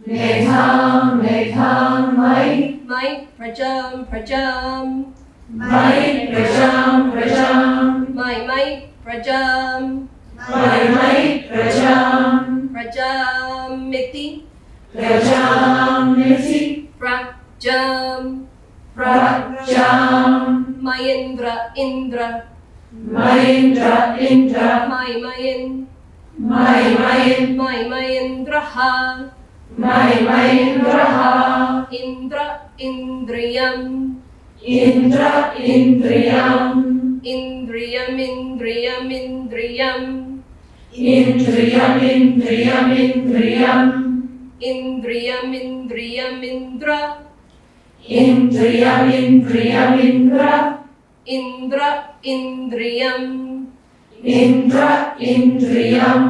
Metam, metam, might. Might, prajam, prajam. Might, prajam, prajam. Might, prajam. Might, prajam. Prajamiti. Prajamiti. Prajam. Prajam. Mayindra, Indra. Mayindra, Indra. Mayin. Mayin. Mayendraha. Mayendraha. Indra, Indriyam. Indra, Indriyam. Indriyam, Indriyam, Indriyam. Indriyam, Indriyam, Indriyam. Indriyam, Indriyam, Indra. Indriyam, Indriyam, Indra. Indra, Indriyam. Indra, Indriyam.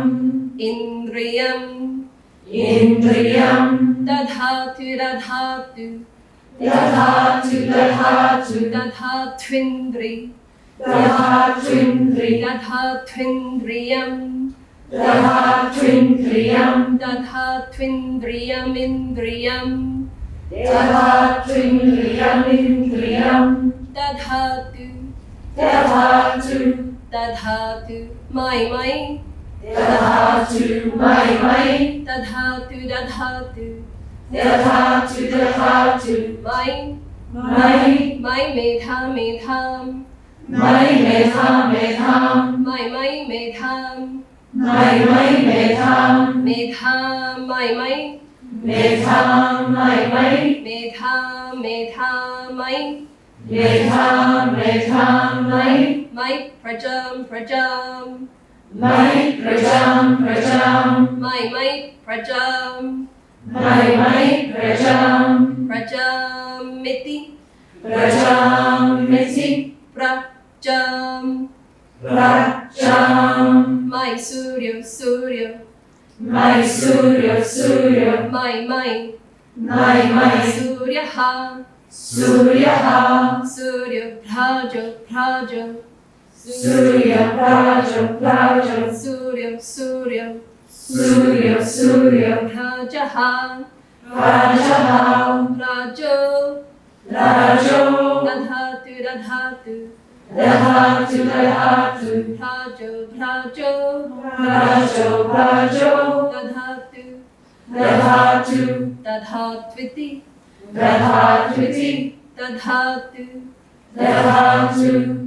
Indriyam. Indriyam. Dadhatu, dadhatu. Dadhatu, dadhatu. Dadhatwindri. Dadhatwindri. Dadhatwindriyam. Dadhatwindriyam. Dadhatwindriyam, Indriyam. Dadhatwindriyam, Indriyam. Dadhatu. Dadhatu. Dadhatu. My. Dadhatu, my. Dadhatu, dadhatu. Dadhatu, dadhatu. My My. metham. My, metham, metham. My metham. My, metham. Metham, my. Metham, my. Metham, my. Metham, my. My prajam, prajam. My, prajam, prajam. My prajam. My, prajam. Prajamiti. Prajamiti. Prajam. Prajam. My surya. My, surya. My. My. Suryaha. Suryaha. Surya praja. Surya, praja. Surya. Surya. Prajaha. Prajaha. Rajo. Rajo. Dadhatu. Dadhatu. Prajo. Dadhatu. Dadhatviti. Dadhatwiti. Dadhatu.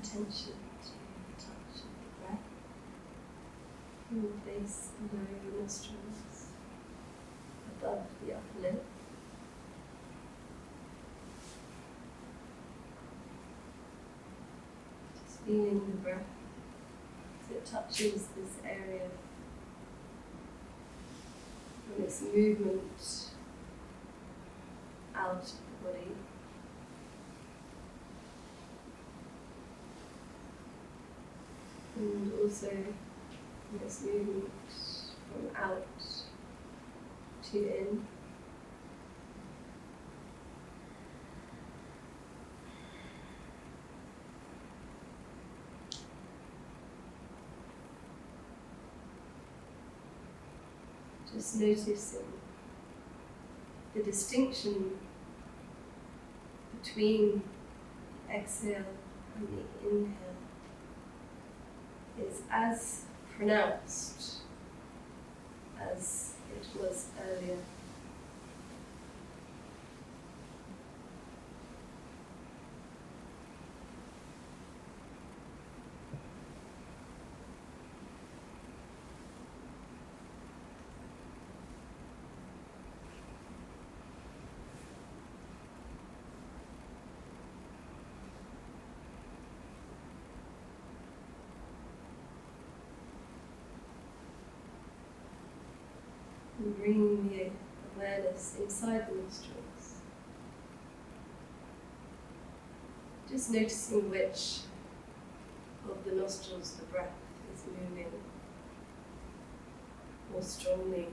attention to the touch of the breath from the base below the nostrils, above the upper lip. Just feeling the breath as it touches this area and its movement out of the body. And also this movement from out to in. Just noticing the distinction between the exhale and the inhale is as pronounced as it was earlier. And bringing the awareness inside the nostrils. Just noticing which of the nostrils the breath is moving more strongly.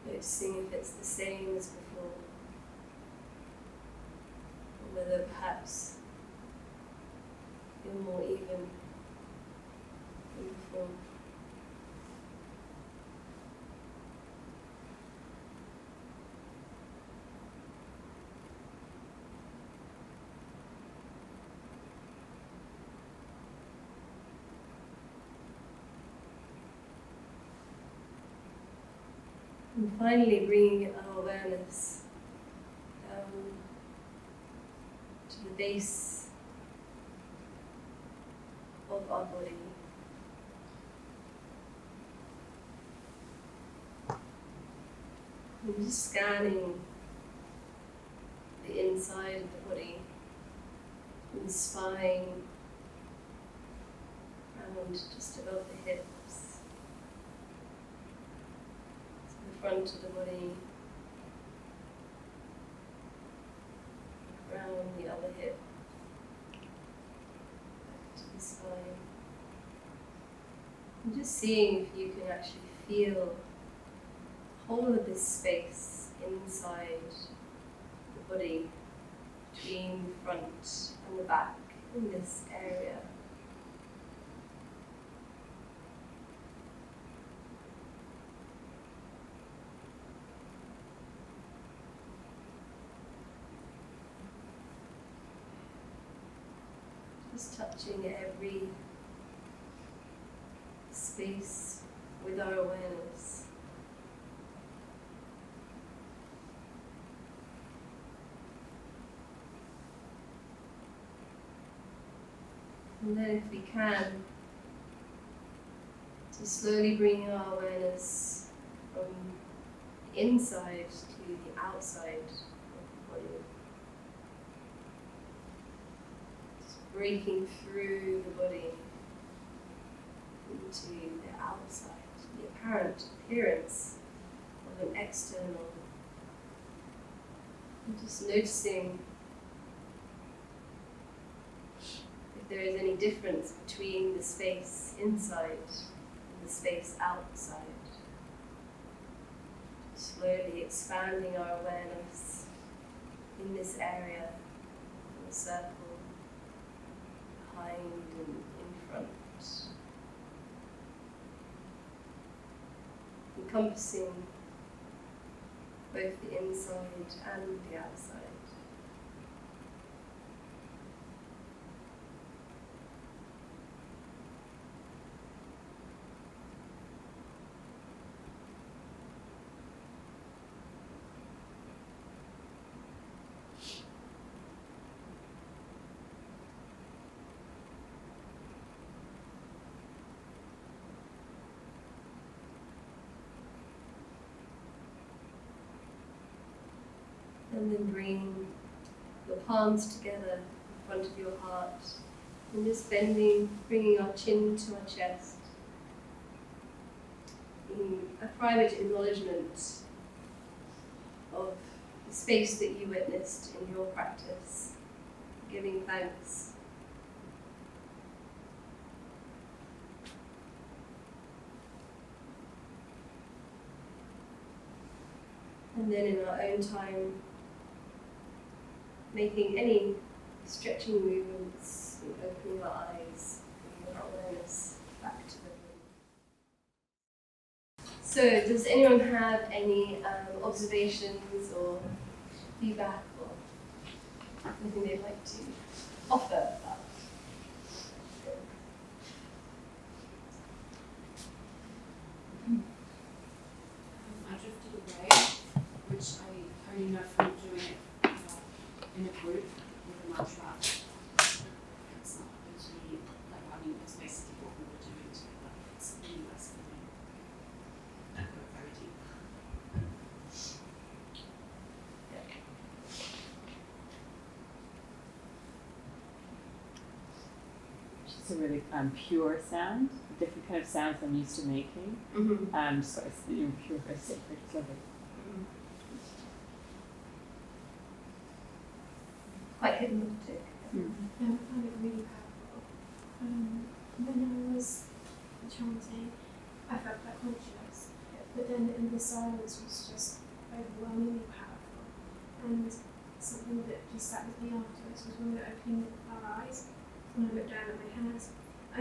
Noticing if it's the same as before, or whether perhaps you're more even than before. And finally bringing our awareness down to the base of our body. And just scanning the inside of the body, from the spine, and just above the hips. Front of the body, around the other hip, back to the spine. And just seeing if you can actually feel the whole of this space inside the body, between the front and the back, in this area. Just touching every space with our awareness. And then if we can, to slowly bring our awareness from the inside to the outside of the body. Breaking through the body into the outside, the apparent appearance of an external. And just noticing if there is any difference between the space inside and the space outside. Slowly expanding our awareness in this area, in the circle, behind and in front, encompassing both the inside and the outside. And then bring your palms together in front of your heart. And just bending, bringing our chin to our chest. In a private acknowledgement of the space that you witnessed in your practice. Giving thanks. And then in our own time, making any stretching movements, and opening our eyes, bringing our awareness back to the room. So, does anyone have any observations or feedback or anything they'd like to offer about? I drifted away, which I only know from doing it in a group with a mantra. It's not actually like, I mean, it's basically what we were doing together. It's really less for me. I go very deep. It's a really pure sound, a different kind of sounds I'm used to making. Mm-hmm. So it's pure, very sacred, it's lovely. Quite hypnotic. I found it really powerful. When I was chanting, I felt quite conscious, but then in the silence was just overwhelmingly powerful. And something that just sat with me afterwards was when we were opening our eyes, when I looked down at my hands, I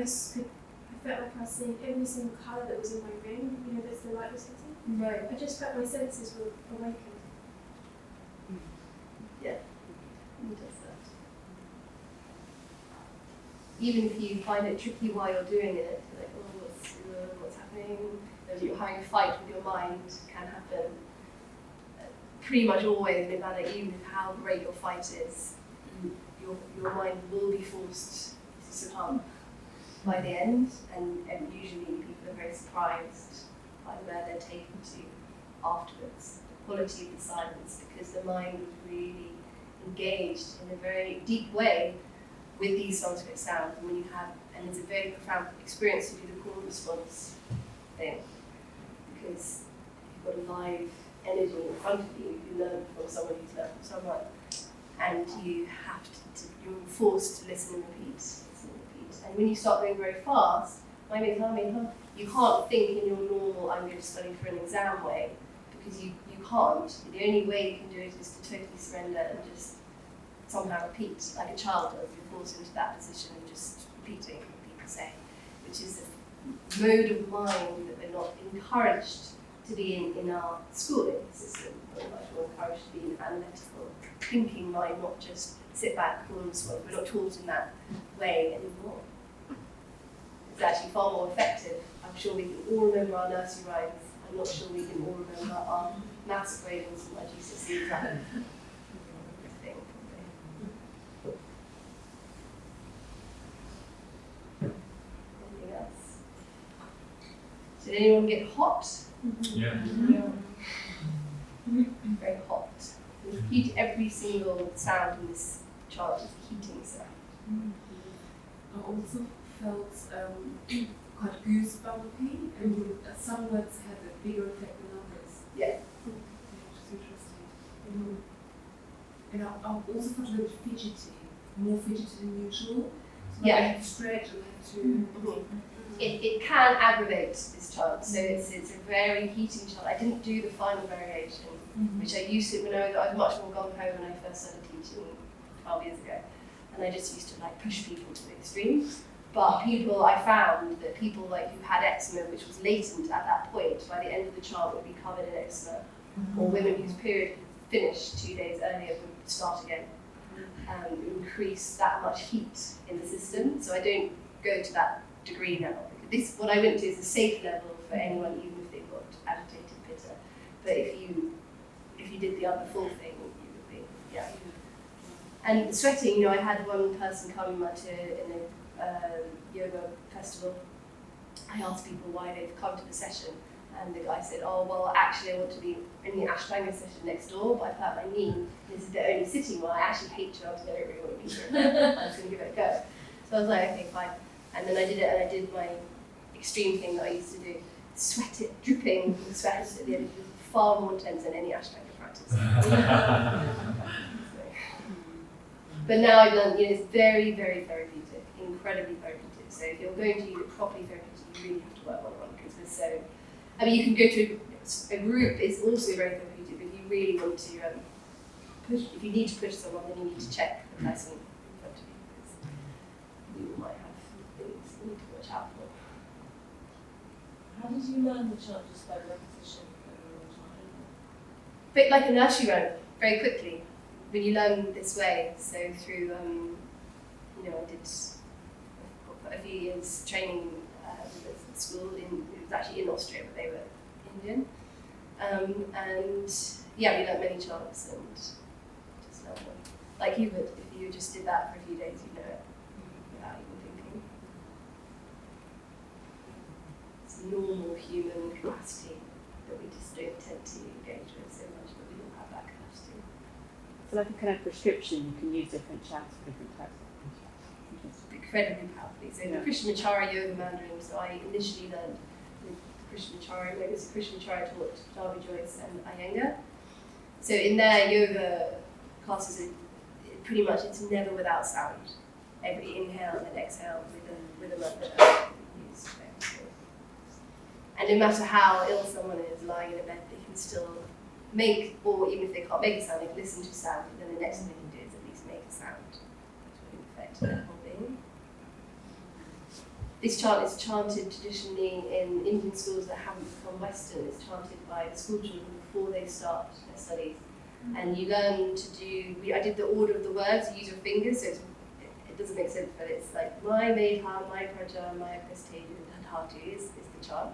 felt like I was seeing every single colour that was in my ring, you know, as the light was hitting. Right. I just felt my senses were awakened. Yeah. Who does that? Even if you find it tricky while you're doing it, like, oh, what's happening? If you're having a fight with your mind, can happen. Pretty much always, no matter even how great your fight is, your mind will be forced to succumb by the end, and usually people are very surprised by where they're taken to afterwards. The quality of the silence, because the mind was really engaged in a very deep way with these Sanskrit sounds. And when you have, and it's a very profound experience to do the call and response thing, because you've got a live energy in front of you. You learn from someone who's learned from someone, and you have to you're forced to listen and repeat. And when you start going very fast, you can't think in your normal, I'm going to study for an exam way, because you can't. The only way you can do it is to totally surrender and just somehow repeat, like a child does. You're forced into that position of just repeating what people say, which is a mode of mind that we're not encouraged to be in our schooling system. We're much more encouraged to be an analytical, thinking mind, not just sit back, call and respond. We're not taught in that way anymore. It's actually far more effective. I'm sure we can all remember our nursery rhymes. I'm not sure we can all remember our maths gradings and our GCSEs. Anything else? Did anyone get hot? Yeah. Very hot. We repeat every single sound in this chart is a heating sound. I also felt quite goosebumpy, and some words had a bigger effect than others. Yeah. Which is interesting. And I also felt a little fidgety, more fidgety than usual. So Yeah. I had to stretch and had to. It can aggravate this chart, so it's a very heating chart. I didn't do the final variation, which I used to when I was much more gung ho when I first started teaching 12 years ago, and I just used to like push people to the extreme. But I found that people like who had eczema, which was latent at that point, by the end of the chart would be covered in eczema, or women whose period finished 2 days earlier would start again, increase that much heat in the system. So I don't go to that degree now. What I went to is a safe level for anyone, even if they've got agitated pitta. But if you did the other full thing, you would be, yeah. And the sweating, I had one person come in a yoga festival. I asked people why they've come to the session, And the guy said, oh, well, actually I want to be in the Ashtanga session next door, but I've hurt my knee. This is the only sitting one. I actually hate charms, I don't really want to be here. I was going to give it a go. So I was like, okay, fine. And then I did it, and I did my extreme thing that I used to do. Sweat it, dripping with sweat at the end. It was far more intense than any Ashtanga practice. But now I've learned, it's very, very therapeutic, incredibly therapeutic. So if you're going to use it properly therapeutic, you really have to work one-on-one, because there's so, I mean, you can go to a group, it's also very therapeutic, but if you really want to push, if you need to push someone, then you need to check the person in front of you, because you might have things you need to watch out for. How did you learn the chant? Just by repetition over a time? Bit like a nursery rhyme, very quickly, when you learn this way. So through, I did a few years training at school. It was actually in Austria, but they were Indian. And yeah, we learned many chants and just learned them. Like you would, if you just did that for a few days, you'd know it without even thinking. It's a normal human capacity that we just don't tend to engage with so much, but we all have that capacity. So like a kind of prescription, you can use different chants for different types of Incredibly powerfully. So the Krishnamacharya Yoga Mandarin, so I initially learned with Krishnamacharya, like this Krishnamacharya taught Darby Joyce and Iyengar. So in their yoga classes, pretty much it's never without sound. Every inhale and exhale with a mantra used. And no matter how ill someone is lying in a bed, they can still make, or even if they can't make a sound, they can listen to sound, and then the next thing they can do is at least make a sound, which will affect their whole being. This chant is chanted traditionally in Indian schools that haven't become Western. It's chanted by the school children before they start their studies. And you learn to do, I did the order of the words, you use your fingers, so it doesn't make sense, but it's like my Maha, my Praja, my Crisfield, and Dhatu is the chant.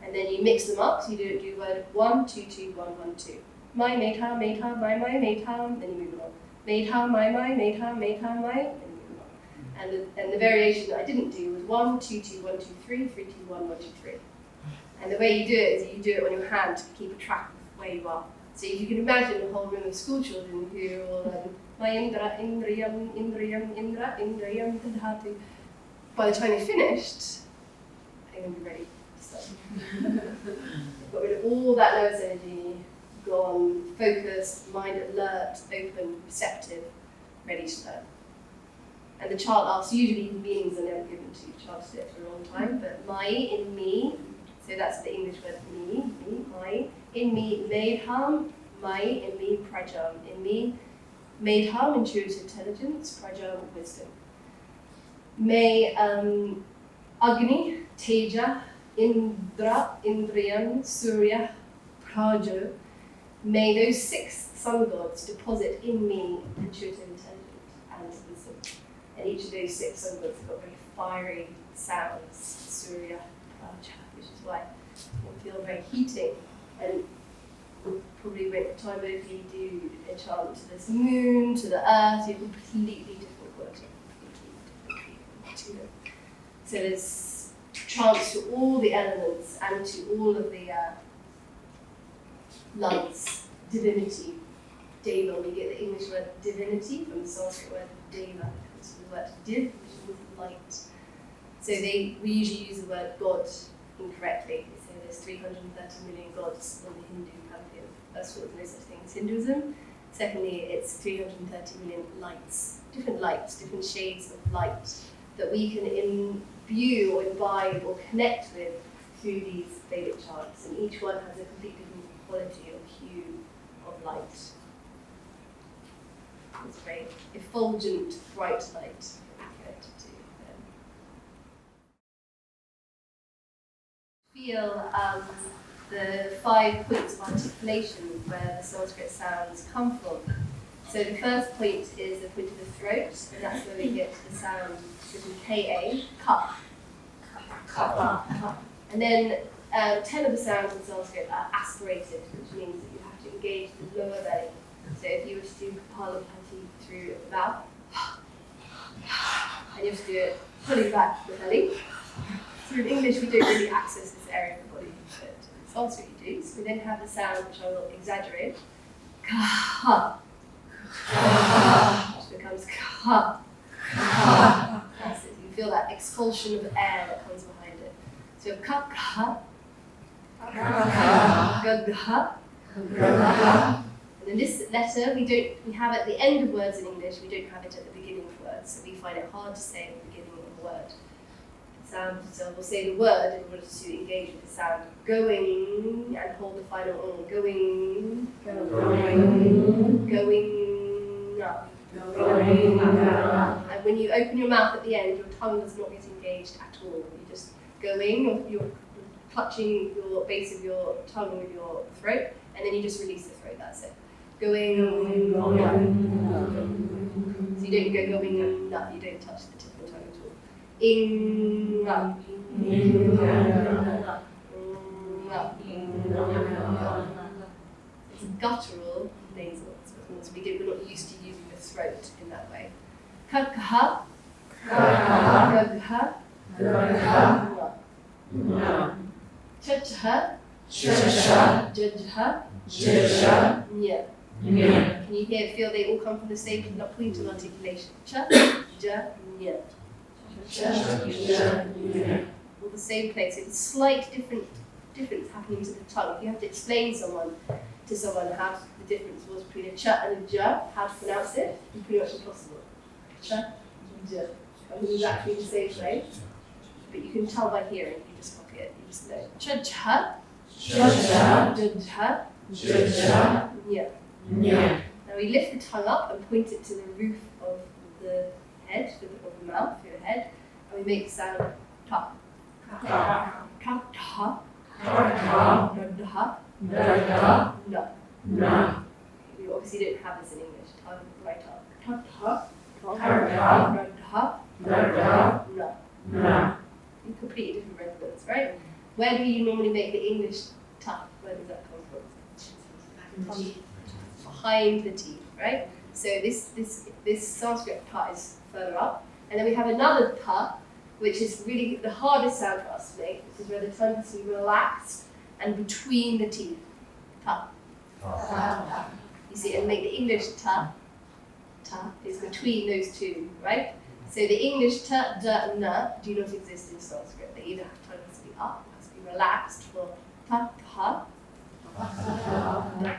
And then you mix them up, so you do word 1, 2, 2, 1, 1, 2. My, Maha, Maha, my, Maha, then you move on. Maha, my, Maha, Maha, then you move on. And the variation that I didn't do was 1, 2, 2, 1, 2, 3, 3, 2, 1, 1, 2, 3. And the way you do it is you do it on your hand to keep a track of where you are. So if you can imagine a whole room of school children who are all my Indra, Indriyam, Indriyam, Indra, Indriyam, Tadhatu. By the time they finished, they're going to be ready to start. They've got rid of all that nervous energy, gone, focused, mind alert, open, receptive, ready to learn. And the chant asks, usually the meanings are never given to you, chanted it for a long time, but my in me, so that's the English word me, my, in me, made harm, my, in me, prajam, in me, made harm, intuitive intelligence, prajam, wisdom. May Agni, Teja, Indra, Indriyan, Surya, Praja, may those 6 sun gods deposit in me intuitive intelligence and wisdom. And each of those 6 sun gods have got very fiery sounds, Surya, Praja, which is why it can feel very heating. And probably won't have time, but if you do a chant to this moon, to the earth, you have a completely different quality. To them. So there's chants to all the elements and to all of the lights, divinity, deva. We get the English word divinity from the Sanskrit word deva, which is the word div, which means light. So we usually use the word God incorrectly. We say there's 330 million gods in the Hindu pantheon. First of all, there's no such thing as Hinduism. Secondly, it's 330 million lights, different shades of light that we can imbue or imbibe or connect with through these Vedic chants, and each one has a completely different quality or hue of light. It's very effulgent, bright light that we're connected to. Feel the 5 points of articulation where the Sanskrit sounds come from. So the first point is the point of the throat, and that's where we get the sound written Ka, ka, ka. And then 10 of the sounds in Sanskrit are aspirated, which means that you have to engage the lower belly. So if you were to do Kapalabhati through the mouth, and you have to do it pulling back the belly. So in English we don't really access this area of the body, but in Sanskrit you do. So we then have the sound, which I will exaggerate. Ka. Which becomes ka. That's it. You feel that expulsion of air that comes behind it. So ka, ga, and then this letter we have at the end of words in English, we don't have it at the beginning of words, so we find it hard to say at the beginning of a word. So we'll say the word in order to engage with the sound. Going, and hold the final on. Going up. And when you open your mouth at the end, your tongue does not get engaged at all. You just going, you're clutching your base of your tongue with your throat, and then you just release the throat, that's it. Going up. So you don't go going up, you don't touch the tip of the tongue at all. In up. It's a guttural nasal. So we're not used to using the throat in that way. Ka-ka-ha. Ga-ga-ha. Cha-cha-ha. Ja-ja-ha. Nya. Can you feel they all come from the same point of articulation? Cha, ja, nya. All the same place. It's a slight difference happening to the tongue. If you have to explain to someone how the difference was between a cha and a ja, how to pronounce it, it's pretty much impossible. Cha, ja. It's exactly the same place, but you can tell by hearing. You just copy it. You just know. Cha ja, ja ja, nya. Now we lift the tongue up and point it to the roof of the head, of the mouth, your head, and we make the sound ta. Ta ta. No. You obviously don't have this in English. Tongue right up. Ta ta. No. Completely different resonance, right? Where do you normally make the English ta? Where does that come from? Behind the teeth, right? So this Sanskrit ta is further up, and then we have another ta, which is really the hardest sound for us to make. This is where the tongue is relaxed and between the teeth. Ta. You see, and make the English ta is between those two, right? So the English ta, da, na do not exist in Sanskrit. They either have tongue has to be up, has to be relaxed for ta, ha, no.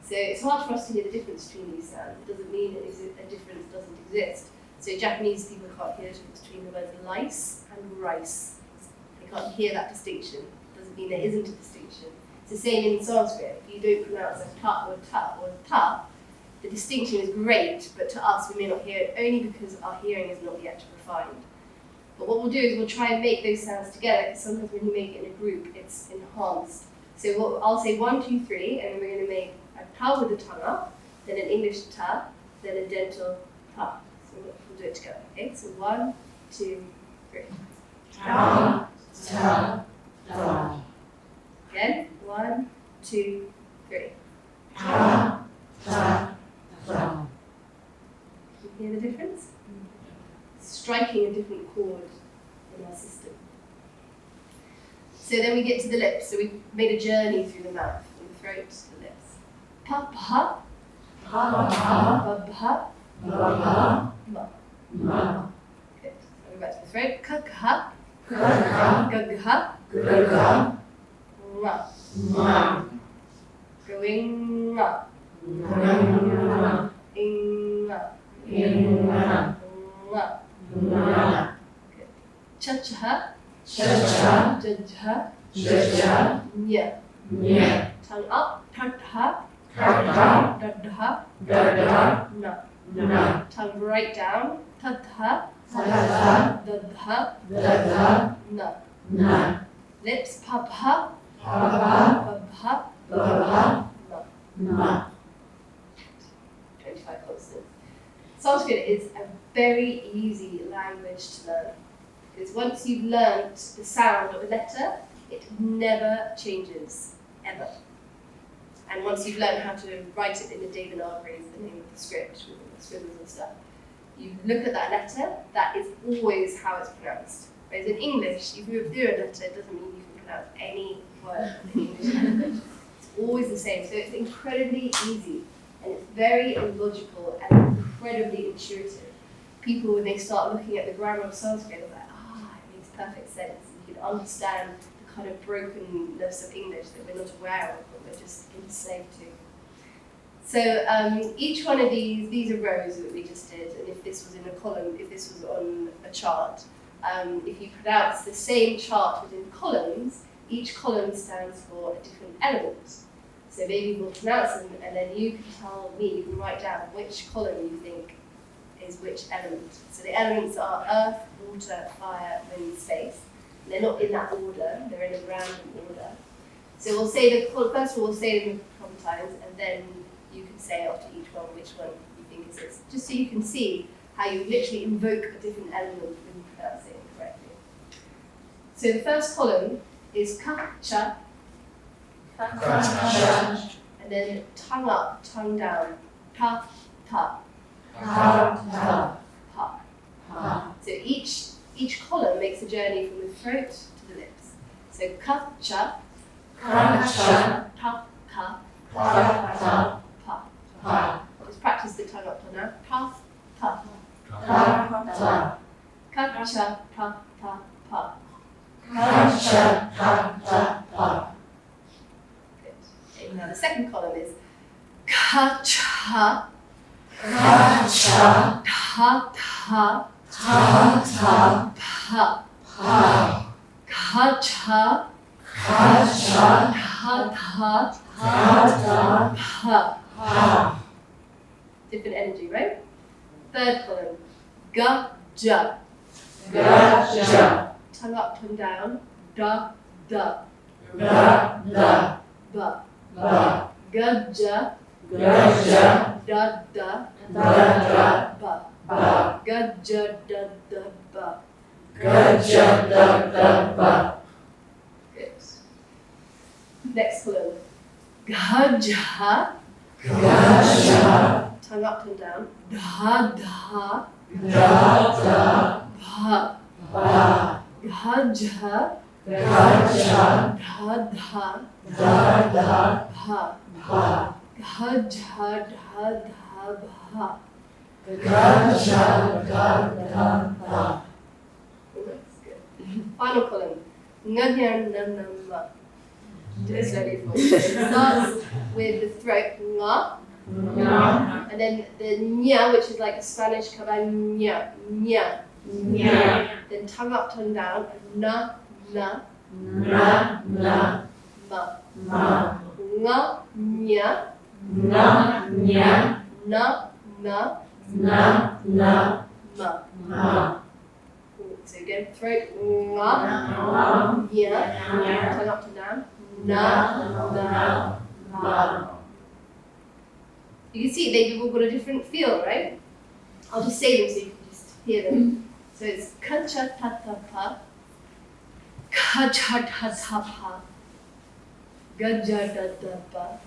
So it's hard for us to hear the difference between these sounds. It doesn't mean that a difference doesn't exist. So Japanese people can't hear the difference between the words lice and rice. They can't hear that distinction. It doesn't mean there isn't a distinction. It's the same in Sanskrit. If you don't pronounce a ta or ta, the distinction is great, but to us we may not hear it only because our hearing is not yet refined. But what we'll do is we'll try and make those sounds together, because sometimes when you make it in a group, it's enhanced. So I'll say 1, 2, 3, and then we're going to make a ta with the tongue up, then an English ta, then a dental ta. So we'll do it together. Okay, so 1, 2, 3. Ta, ta, ta. Again, 1, 2, 3. Ta, ta, ta. Can you hear the difference? Striking a different chord in our system. So then we get to the lips. So we've made a journey through the mouth, from the throat to the lips. Pa pa, pa pa, pa pa, ma. Good. So we're back to the throat. Ka ka, ga ga, ma. Going up. In up. Cha-cha-ha. Cha-cha. Ja-ja. Ja-ja. Nya. Tongue up. Ta-ta. Ta-ta. Da-da. Da-da. Na. Tongue right down. Ta-ta. Ta-ta. Da-da. Da-da. Na. Lips. Pa-pa. Pa-pa. Pa-pa. Pa-pa. Na. 25 consonants. Sanskrit is a very easy language to learn, because once you've learned the sound of a letter, it never changes, ever. And once you've learned how to write it in the Devanagari, the name of the script, with the scribbles and stuff, you look at that letter, that is always how it's pronounced. Whereas in English, if you do a letter, it doesn't mean you can pronounce any word in English language. It's always the same. So it's incredibly easy, and it's very illogical and incredibly intuitive. People, when they start looking at the grammar of Sanskrit, they're like, it makes perfect sense. You can understand the kind of brokenness of English that we're not aware of, but we're just enslaved to. So each one of these are rows that we just did, and if this was in a column, if this was on a chart, if you pronounce the same chart within columns, each column stands for a different element. So maybe we'll pronounce them, and then you can tell me, you can write down which column you think is which element. So the elements are earth, water, fire, wind, space. And they're not in that order, they're in a random order. So we'll say first of all, we'll say them a couple of times, and then you can say after each one which one you think is this. Just so you can see how you literally invoke a different element when you pronounce it incorrectly. So the first column is ka, cha, and then tongue up, tongue down, ta, ta, pa. So each column makes a journey from the throat to the lips. So ka, cha, ta, ka, pa. Just practice the tongue up, tongue down. Pa, pa. Ka, cha, ta, ta, pa. Good. Okay, now the second column is ka, cha, ta, ta, pa. Ka, cha, ta, pa. Different energy, right? Third column, ga, ja. Tongue up, tongue down, da, da. Ba. Ga, ja. Da, da. Ba. Ga, ja, da, da, ba. Good. Next column, ga, ja. Tongue up, tongue down, da, da. Ba. Ga, ja. Da, da. Ba. Ga, ja, da, ba. That's good. Final column. Nga. Do it slowly for me. It starts with the throat, nga. And then the nya, which is like a Spanish kaban, nya. Then tongue up, tongue down, na, ma. Nga, nya. Na, ma. So again, throat, nga, nya, tongue up, tongue down, na, ma. You can see they've all got a different feel, right? I'll just say them so you can just hear them. So it's ka, cha, ta, ta, pa, ka, cha, ta, ta, pa, ga, ja, da, da, ba,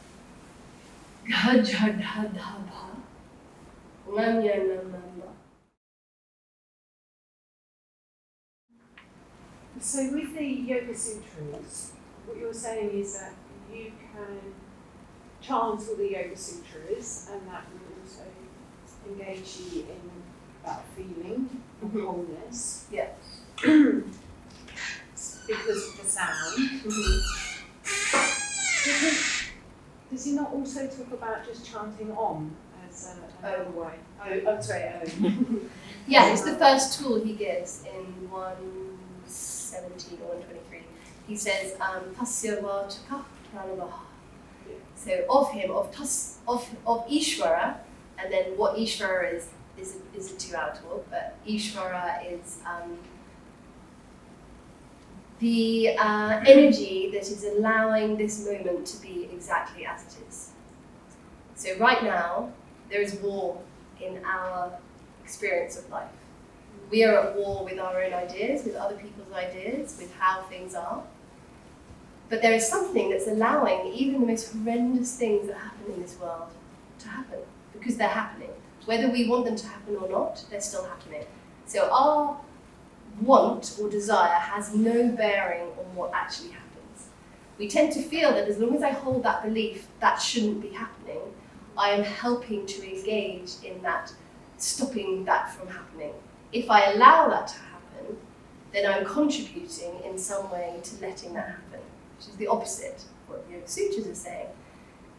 ga, ja, da, da, ba, nga, nya, na, ma. So with the Yoga Sutras, what you're saying is that you can chant all the Yoga Sutras, and that will also engage you in that feeling of wholeness. Yeah. Because of the sound. Does he not also talk about just chanting Om as another way? Oh, sorry, Yeah, it's the first tool he gives in 117 or 123. He says, Tasya Vachaka Pranavaha. So of him, of Ishvara, and then what Ishvara is a 2-hour talk, but Ishvara is the energy that is allowing this moment to be exactly as it is. So right now, there is war in our experience of life. We are at war with our own ideas, with other people's ideas, with how things are. But there is something that's allowing even the most horrendous things that happen in this world to happen, because they're happening. Whether we want them to happen or not, they're still happening. So our want or desire has no bearing on what actually happens. We tend to feel that as long as I hold that belief, that shouldn't be happening, I am helping to engage in that, stopping that from happening. If I allow that to happen, then I'm contributing in some way to letting that happen, which is the opposite of what the Yoga Sutras are saying.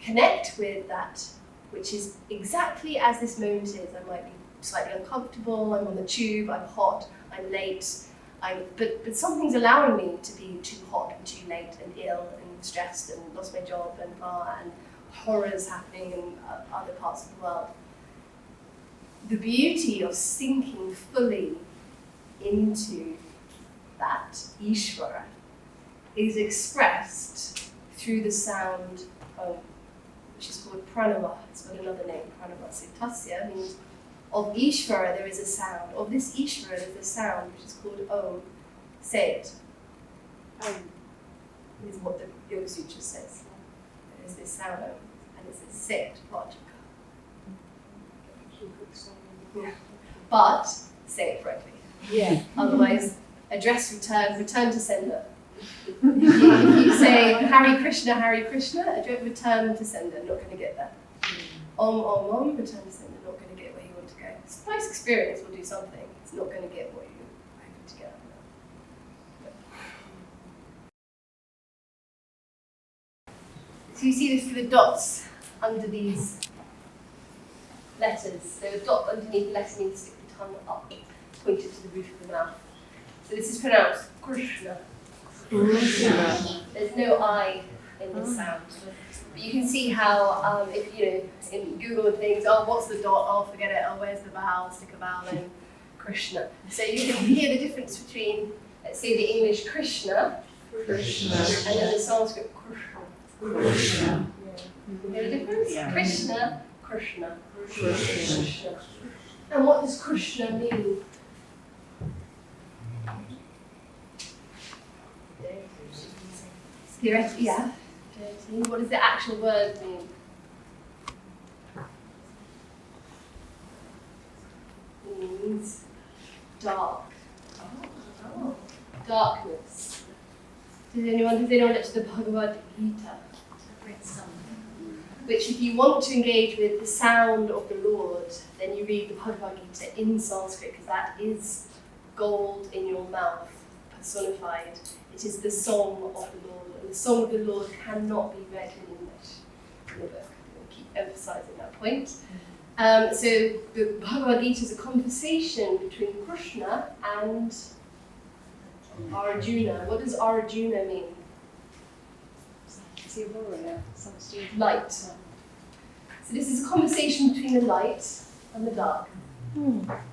Connect with that, which is exactly as this moment is. I might be slightly uncomfortable, I'm on the tube, I'm hot, I'm late, but something's allowing me to be too hot and too late and ill and stressed and lost my job and blah, and horrors happening in other parts of the world. The beauty of sinking fully into that Ishvara is expressed through the sound Om, which is called pranava. It's got another name, pranava. So tasya means of Ishvara there is a sound. Of this Ishvara there is a sound which is called Om. Say it. Om is what the Yoga Sutra says. There is this sound Om, and it says say it, Vajaka. Yeah. But say it correctly. Yeah. Otherwise, address return to sender. If you say Hare Krishna, return to sender, not going to get that. Om, return to sender, not going to get where you want to go. Spice experience will do something, it's not going to get what you're hoping to get. So you see the dots under these letters. So a dot underneath the letter means stick the tongue up, pointed to the roof of the mouth. So this is pronounced Krishna. There's no I in this sound. But you can see how, if you know, in Google and things, oh, what's the dot? Oh, forget it. Oh, where's the vowel? Stick a vowel in. Krishna. So you can hear the difference between, let's say, the English Krishna, and then the Sanskrit Krishna. You hear the difference? Yeah. Krishna. And what does Krishna mean? Theoretically, yeah. What does the actual word mean? It means dark. Oh. Darkness. Has anyone looked at the Bhagavad Gita? Which, if you want to engage with the sound of the Lord, then you read the Bhagavad Gita in Sanskrit, because that is gold in your mouth, personified. It is the song of the Lord, and the song of the Lord cannot be read in English in the book. I'll keep emphasizing that point. So the Bhagavad Gita is a conversation between Krishna and Arjuna. What does Arjuna mean? Light. So this is a conversation between the light and the dark.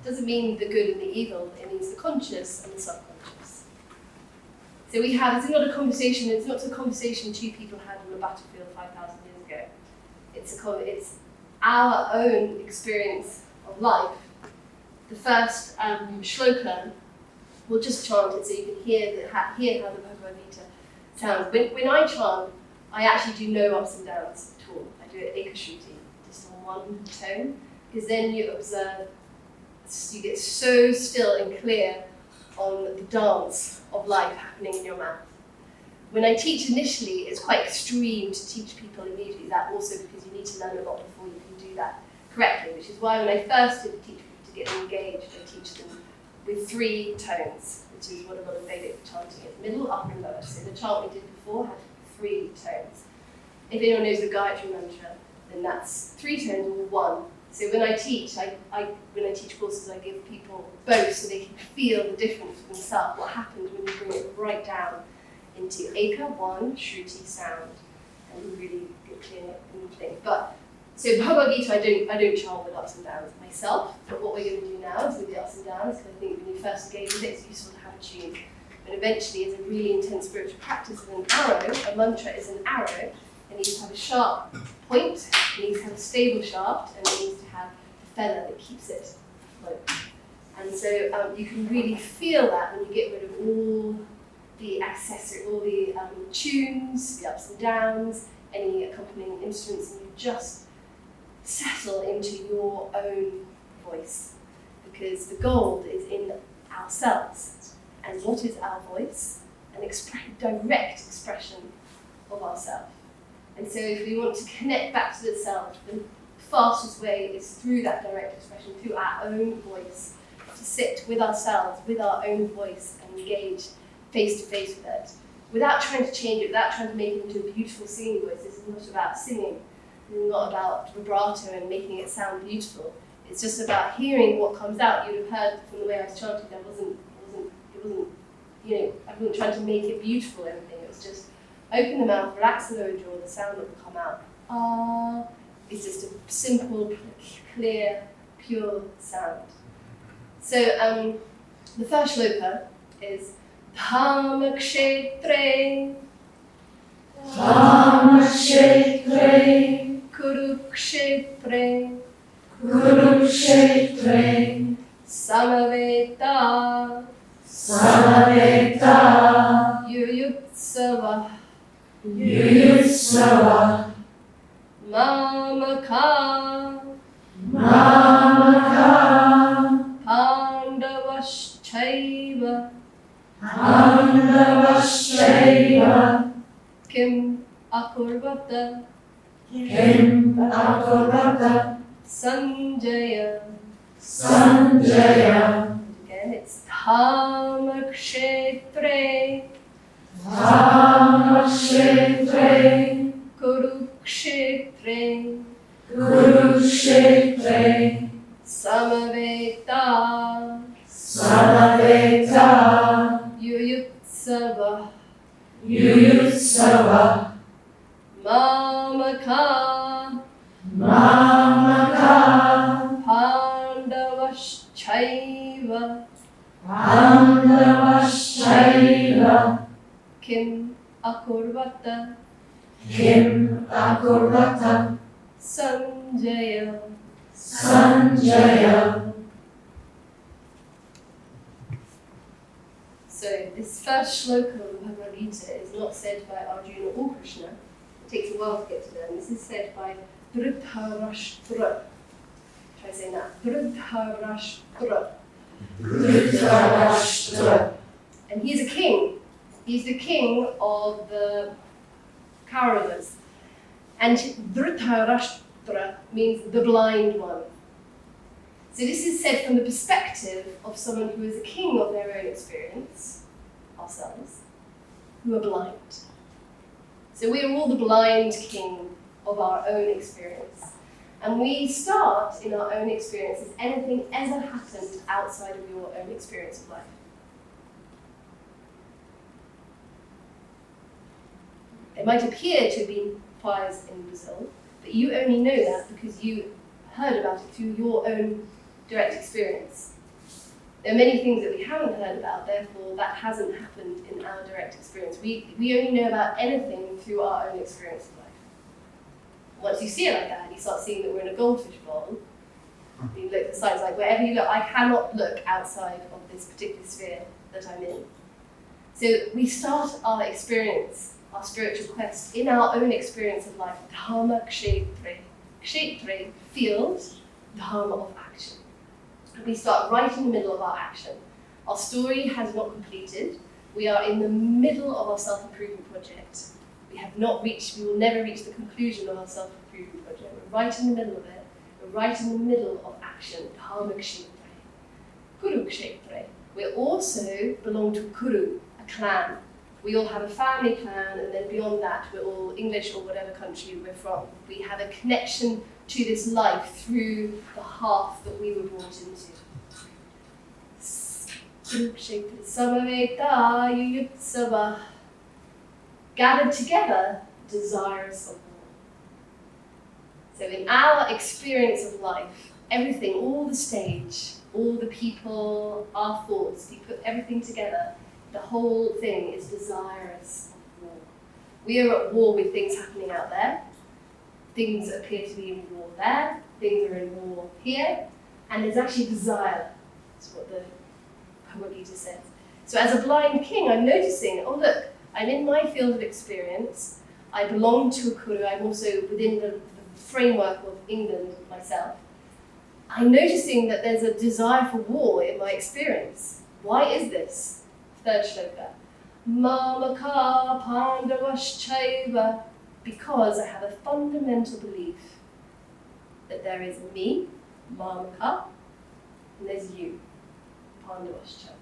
Doesn't mean the good and the evil, it means the conscious and the subconscious. So we have, it's not a conversation two people had on a battlefield 5,000 years ago. It's our own experience of life. The first shloka, we'll just chant it so you can hear how the Bhagavad Gita sounds. When I chant, I actually do no ups and downs at all. I do it ekashruti, just on one tone, because then you observe, you get so still and clear on the dance of life happening in your mouth. When I teach initially, it's quite extreme to teach people immediately that, also because you need to learn a lot before you can do that correctly, which is why when I first did teach people to get them engaged, I teach them with 3 tones, which is what a lot of Vedic chanting is, middle, upper and lower. So the chant we did before had 3 tones. If anyone knows the Gayatri Mantra, then that's 3 tones or 1. So when I teach, when I teach courses, I give people both so they can feel the difference for themselves, what happens when you bring it right down into Eka, 1, Shruti, sound, and you really get clear and thing. But so Bhagavad Gita, I don't chant with ups and downs myself, but what we're going to do now is with the ups and downs, because I think when you first engage with it, it's useful to have a tune. And eventually, as a really intense spiritual practice with an arrow, a mantra is an arrow, it needs to have a sharp point, it needs to have a stable shaft, and it needs to have a feather that keeps it afloat. And so you can really feel that when you get rid of all the accessory, all the tunes, the ups and downs, any accompanying instruments, and you just settle into your own voice. Because the gold is in ourselves. and what is our voice, an direct expression of ourselves. And so if we want to connect back to the self, the fastest way is through that direct expression, through our own voice, to sit with ourselves, with our own voice, and engage face to face with it, without trying to change it, without trying to make it into a beautiful singing voice. This is not about singing. This is not about vibrato and making it sound beautiful. It's just about hearing what comes out. You'd have heard from the way I was chanting, I wasn't, I wasn't trying to make it beautiful or anything. It was just open the mouth, relax the lower jaw, the sound that will come out. Ah, is just a simple, clear, pure sound. So the first shloka is Dhamakshetre, Dhamakshetre, Kurukshetre, Kurukshetre, Samaveta, Samaveta, Yuyutsava, Yuyutsava, Mamaka, Mamaka, Pandavaschaiva, Pandavaschaiva, Kim Akurvata, Kim Akurvata, Sanjaya. Sanjaya, Again, it's Dhamakshetre, Dhamakshetre, Kurukshetre, Kurukshetre, Samaveta, Samaveta, Yuyutsava, Yuyutsava, Mamaka, Mamaka, Pandavaschaiva, Pandavaschaiva, Kim Akurvata, Kim Akurvata, Sanjaya. Sanjaya. So this first shloka of the Bhagavad Gita is not said by Arjuna or Krishna. It takes a while to get to them. This is said by Dhritarashtra. Try saying that. Dhritarashtra. Dhritarashtra. And he's a king. He's the king of the Kauravas. And Dhritarashtra means the blind one. So this is said from the perspective of someone who is a king of their own experience, ourselves, who are blind. So we are all the blind king of our own experience. And we start in our own experience. Has anything ever happened outside of your own experience of life? It might appear to have been fires in Brazil, but you only know that because you heard about it through your own direct experience. There are many things that we haven't heard about, therefore that hasn't happened in our direct experience. We only know about anything through our own experience of life. Once you see it like that, you start seeing that we're in a goldfish bowl. You look at the sides, like wherever you look, I cannot look outside of this particular sphere that I'm in. So we start our experience, our spiritual quest, in our own experience of life. Dharma kshetre. Kshetre, field, dharma of action. We start right in the middle of our action. Our story has not completed. We are in the middle of our self-improvement project. We will never reach the conclusion of our self-improvement project. We're right in the middle of it. We're right in the middle of action. Dharma kshetre. Kuru kshetre. We also belong to Kuru, a clan. We all have a family clan, and then beyond that, we're all English or whatever country we're from. We have a connection to this life through the hearth that we were brought into. Samaveta yuyutsava. Gathered together, desirous of war. So in our experience of life, everything, all the stage, all the people, our thoughts, we put everything together, the whole thing is desirous of war. We are at war with things happening out there. Things appear to be in war there, things are in war here, and there's actually desire. That's what the Bhagavad Gita says. So as a blind king, I'm noticing, oh look, I'm in my field of experience, I belong to a Kuru, I'm also within the framework of England myself. I'm noticing that there's a desire for war in my experience. Why is this? Third shloka. Mamaka pandavaschaiva. Because I have a fundamental belief that there is me, Mamaka, and there's you, Pandavaschaiva.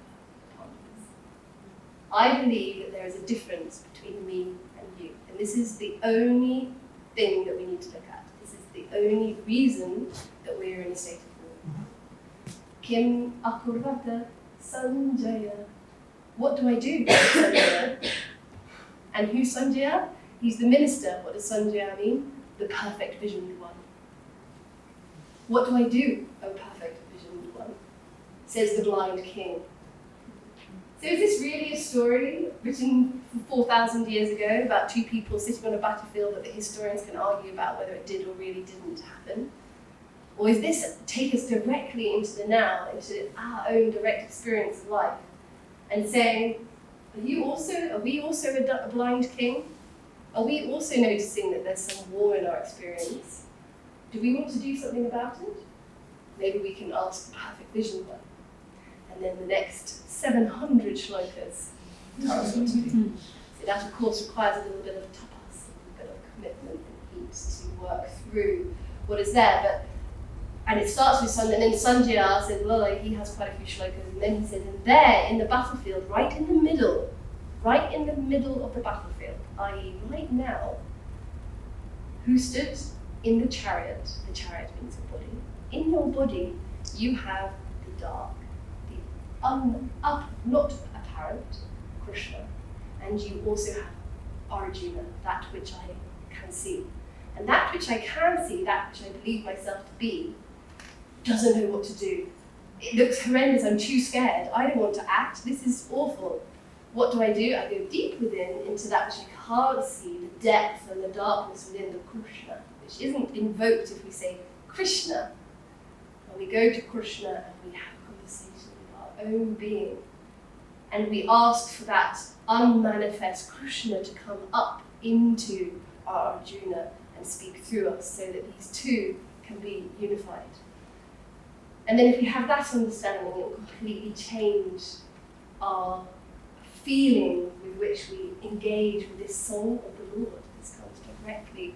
I believe that there is a difference between me and you. And this is the only thing that we need to look at. This is the only reason that we're in a state of war. Kim akurvata sanjaya. What do I do, Sanjaya? And who's Sanjaya? He's the minister. What does Sanjaya mean? The perfect visioned one. What do I do, O perfect visioned one? Says the blind king. So is this really a story written 4,000 years ago about two people sitting on a battlefield that the historians can argue about whether it did or really didn't happen? Or is this take us directly into the now, into our own direct experience of life, and saying, are we also a blind king? Are we also noticing that there's some war in our experience? Do we want to do something about it? Maybe we can ask the perfect vision one. And then the next 700 shlokas tell us what to do. So that, of course, requires a little bit of tapas, a little bit of commitment and heat to work through what is there. And it starts with Sanjaya, and then Sanjaya says, well, he has quite a few shlokas, and then he says, and there, in the battlefield, right in the middle of the battlefield, i.e. right now, who stood in the chariot? The chariot means your body. In your body, you have the dark, not apparent, Krishna, and you also have Arjuna, that which I can see. And that which I can see, that which I believe myself to be, doesn't know what to do. It looks horrendous, I'm too scared, I don't want to act, this is awful. What do? I go deep within into that which I can't see, the depth and the darkness within the Krishna, which isn't invoked if we say Krishna. And we go to Krishna and we have a conversation with our own being. And we ask for that unmanifest Krishna to come up into our Arjuna and speak through us so that these two can be unified. And then if we have that understanding, it will completely change our feeling with which we engage with this song of the Lord. This comes directly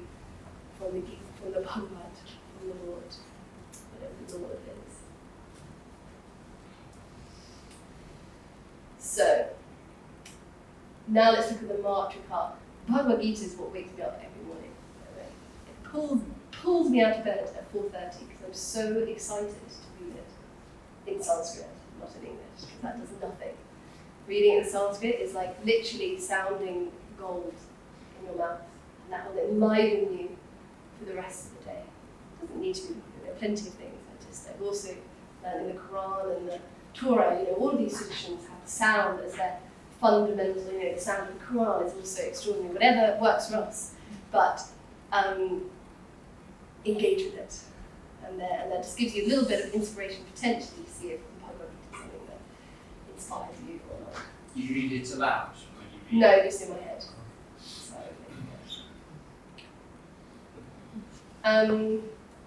from the Bhagavad, from the Lord, whatever the Lord is. So, now let's look at the Matrika. Bhagavad Gita is what wakes me up every morning. It pulls me out of bed at 4:30 because I'm so excited to read it in Sanskrit, not in English, because that does nothing. Reading in Sanskrit is like literally sounding gold in your mouth, and that will enliven you for the rest of the day. It doesn't need to be, there are plenty of things. I've also learned in the Quran and the Torah, all of these traditions have sound as their fundamental, the sound of the Quran is also extraordinary, whatever works for us, but engage with it. And that just gives you a little bit of inspiration potentially to see if the Bhagavad Gita is something that inspires you or not. You read it aloud? When you read No, just in my head.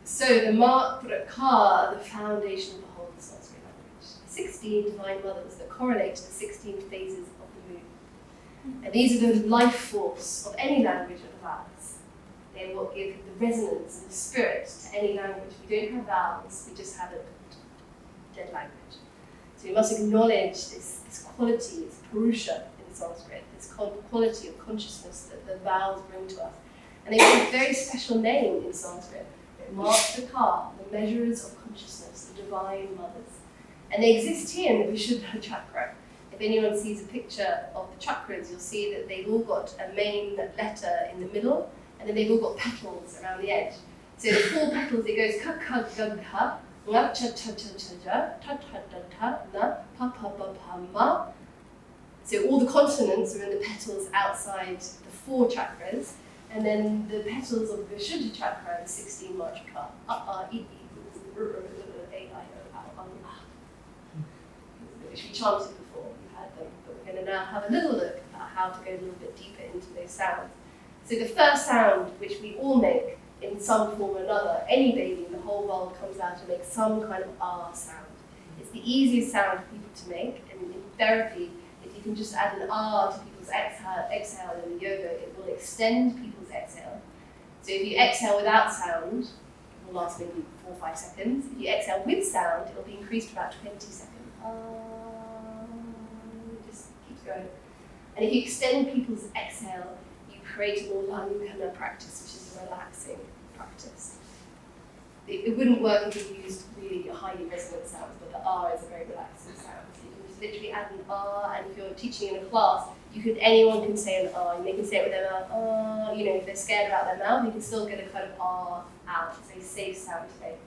So the Matrika, the foundation of the whole Sanskrit language. 16 divine mothers that correlate to the 16 phases of the moon. And these are the life force of any language of the vowels. They are what give the resonance and the spirit to any language. We don't have vowels, we just have a dead language. So we must acknowledge this quality, this purusha in Sanskrit, this quality of consciousness that the vowels bring to us. And they have a very special name in Sanskrit. Matrika, the measurers of consciousness, the divine mothers. And they exist here in the Vishuddha chakra. If anyone sees a picture of the chakras, you'll see that they've all got a main letter in the middle, and then they've all got petals around the edge. So the 4 petals, it goes ka-ka-ga-gha, nga-cha-cha-cha-cha-ja, ta-ta-ta-ta, na-pa-pa-pa-pa-ma. So all the consonants are in the petals outside the 4 chakras, and then the petals of the Vishuddha chakra are the 16 matrika. Which we chanted before, we've had them, but we're going to now have a little look at how to go a little bit deeper into those sounds. So the first sound, which we all make in some form or another, any baby in the whole world comes out and makes some kind of R sound. It's the easiest sound for people to make, and in therapy, if you can just add an R to people's exhale in the yoga, it will extend people's exhale. So if you exhale without sound, it will last maybe 4 or 5 seconds. If you exhale with sound, it will be increased to about 20 seconds. It just keeps going. And if you extend people's exhale, you create a more lankana practice, which is a relaxing practice. It wouldn't work if you used really highly resonant sounds, but the R is a very relaxing sound. So you can just literally add an R, and if you're teaching in a class, anyone can say an R, and they can say it with their mouth, if they're scared about their mouth, you can still get a kind of R out. It's a safe sound today.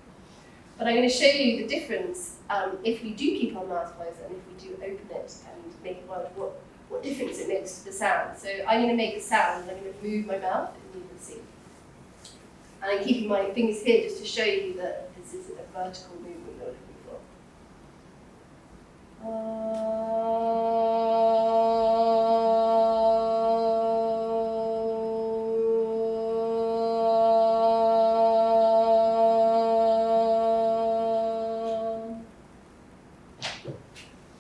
But I'm going to show you the difference if we do keep our mouth closed and if we do open it and make a word, what difference it makes to the sound. So I'm going to make a sound, and I'm going to move my mouth, and you can see. And I'm keeping my fingers here just to show you that this is a vertical movement you're looking for.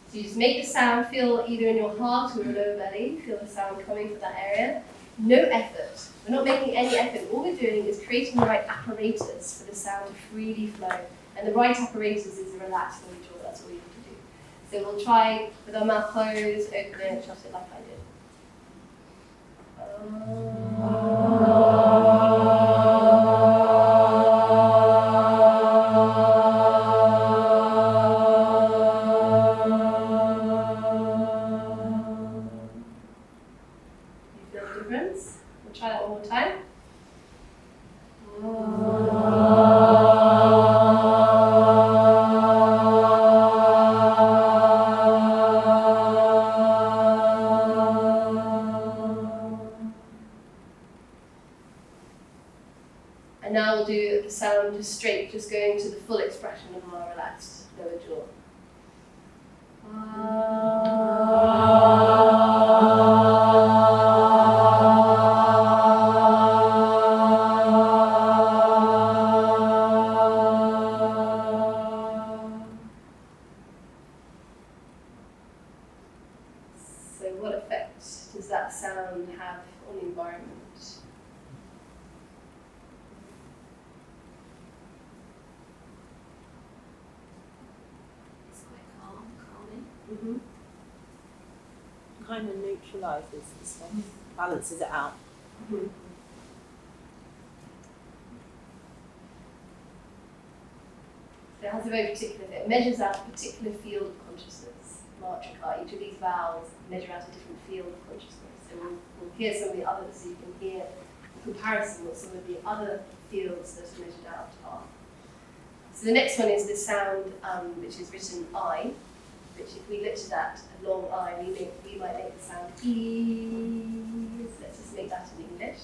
So you just make the sound, feel either in your heart or your lower belly, feel the sound coming from that area. No effort. We're not making any effort. All we're doing is creating the right apparatus for the sound to freely flow. And the right apparatus is a relaxed body jaw. That's all you have to do. So we'll try with our mouth closed, open it, shut it like I did. We'll try that one more time. And now we'll do the sound just straight, just going to the full expression of our relaxed lower jaw. So what effect does that sound have on the environment? It's quite calming. Mm-hmm. Kind of neutralizes the stuff, balances it out. Mm-hmm. So it has a very particular effect. It measures out a particular field of consciousness. Matrika, each of these vowels measure out a different field of consciousness. So we'll hear some of the others, so you can hear in comparison what some of the other fields that are measured out are. So the next one is the sound which is written I, which if we lifted that a long I, we might make the sound E. So let's just make that in English.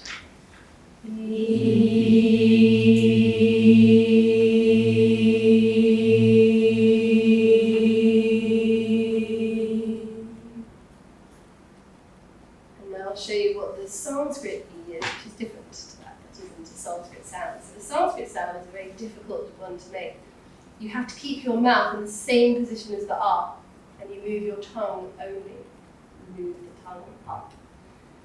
And now I'll show you what the Sanskrit E is, which is different to that. That isn't a Sanskrit sound. So the Sanskrit sound is a very difficult one to make. You have to keep your mouth in the same position as the R, and you move your tongue only. Move the tongue up.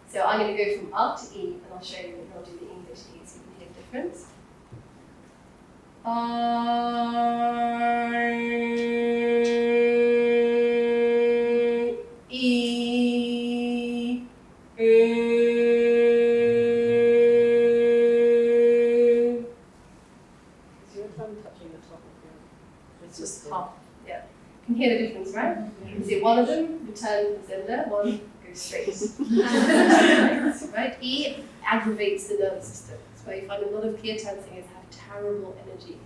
So I'm going to go from R to E, and I'll show you, and I'll do the English E so you can hear the difference. E, Is your tongue touching the top of your? It's just half. Yeah. You can hear the difference, right? You can see one of them return Zenda, one goes straight. Right? E aggravates the nervous system. That's why you find a lot of kirtan singers have terrible energy,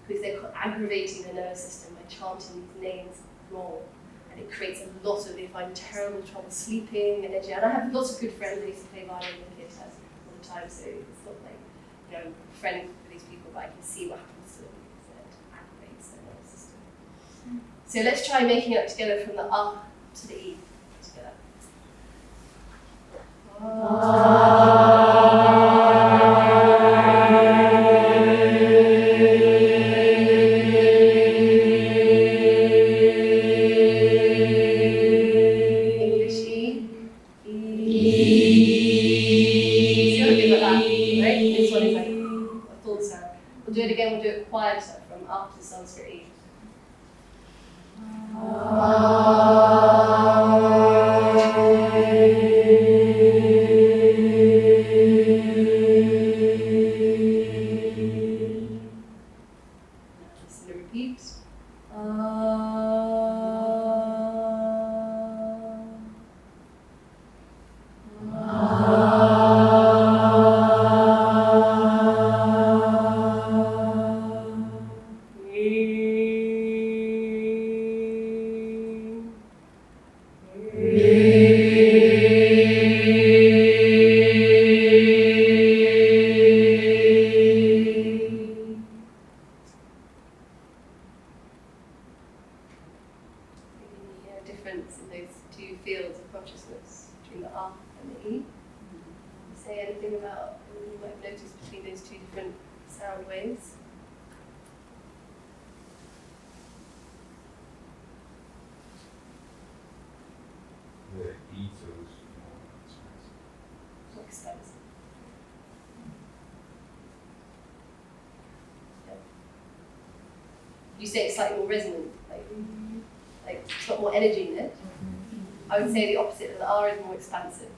because they're aggravating the nervous system by chanting these names wrong. And it creates a lot of, they find terrible trouble sleeping, energy. And I have lots of good friends that used to play violin in kirtan all the time, so it's not like, I'm friends with these people, but I can see what happens to them because it aggravates their nervous system. So let's try making it together from the R to the E together. tighter from after the Sanskrit E. Listen to repeat. Difference in those two fields of consciousness between the R and the E. Say anything about what you might notice between those two different sound waves? The E feels more expensive. More expensive. Yeah. You say it's slightly more resonant, like it's got more energy in it. I would say the opposite of the R is more expansive.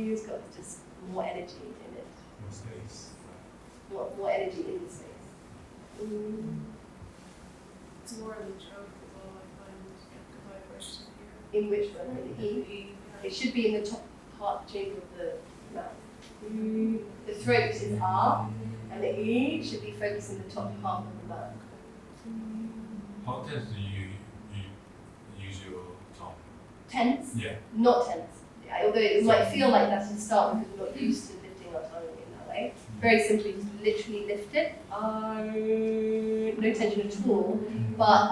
It's got just more energy in it. More space. More energy in the space. It's more in the throat as well, I find the vibration here. In which one? In the E? It should be in the top part chamber of the mouth. The throat is R, and the E should be focused in the top half of the mouth. How tense do you use your tongue? Tense? Yeah. Not tense. Yeah, although it might feel like that to start because we're not used to lifting our tongue in that way. Very simply, just literally lift it. No tension at all. But I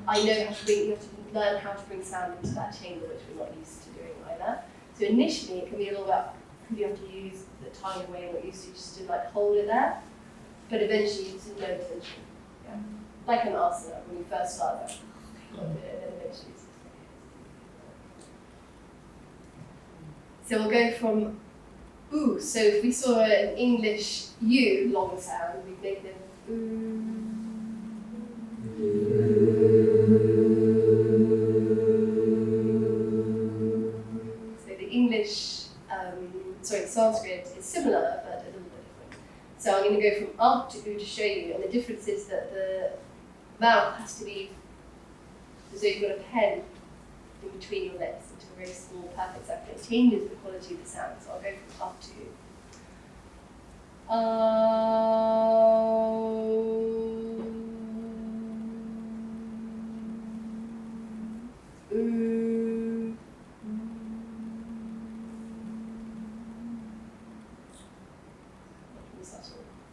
know how to bring, you have to learn how to bring sound into that chamber, which we're not used to doing either. So initially, it can be a little bit, you have to use the tongue in a way you're not used to, just to like hold it there. But eventually, it's no tension. Yeah. Like an asana when you first start there. And then eventually it's just so we'll go from ooh. So if we saw an English U long sound, we'd make them ooh. So the English, Sanskrit is similar but a little bit different. So I'm going to go from up to U to show you, and the difference is that the mouth has to be as though you've got a pen in between your lips into a very small, perfect circle. It changes the quality of the sound. So I'll go from up to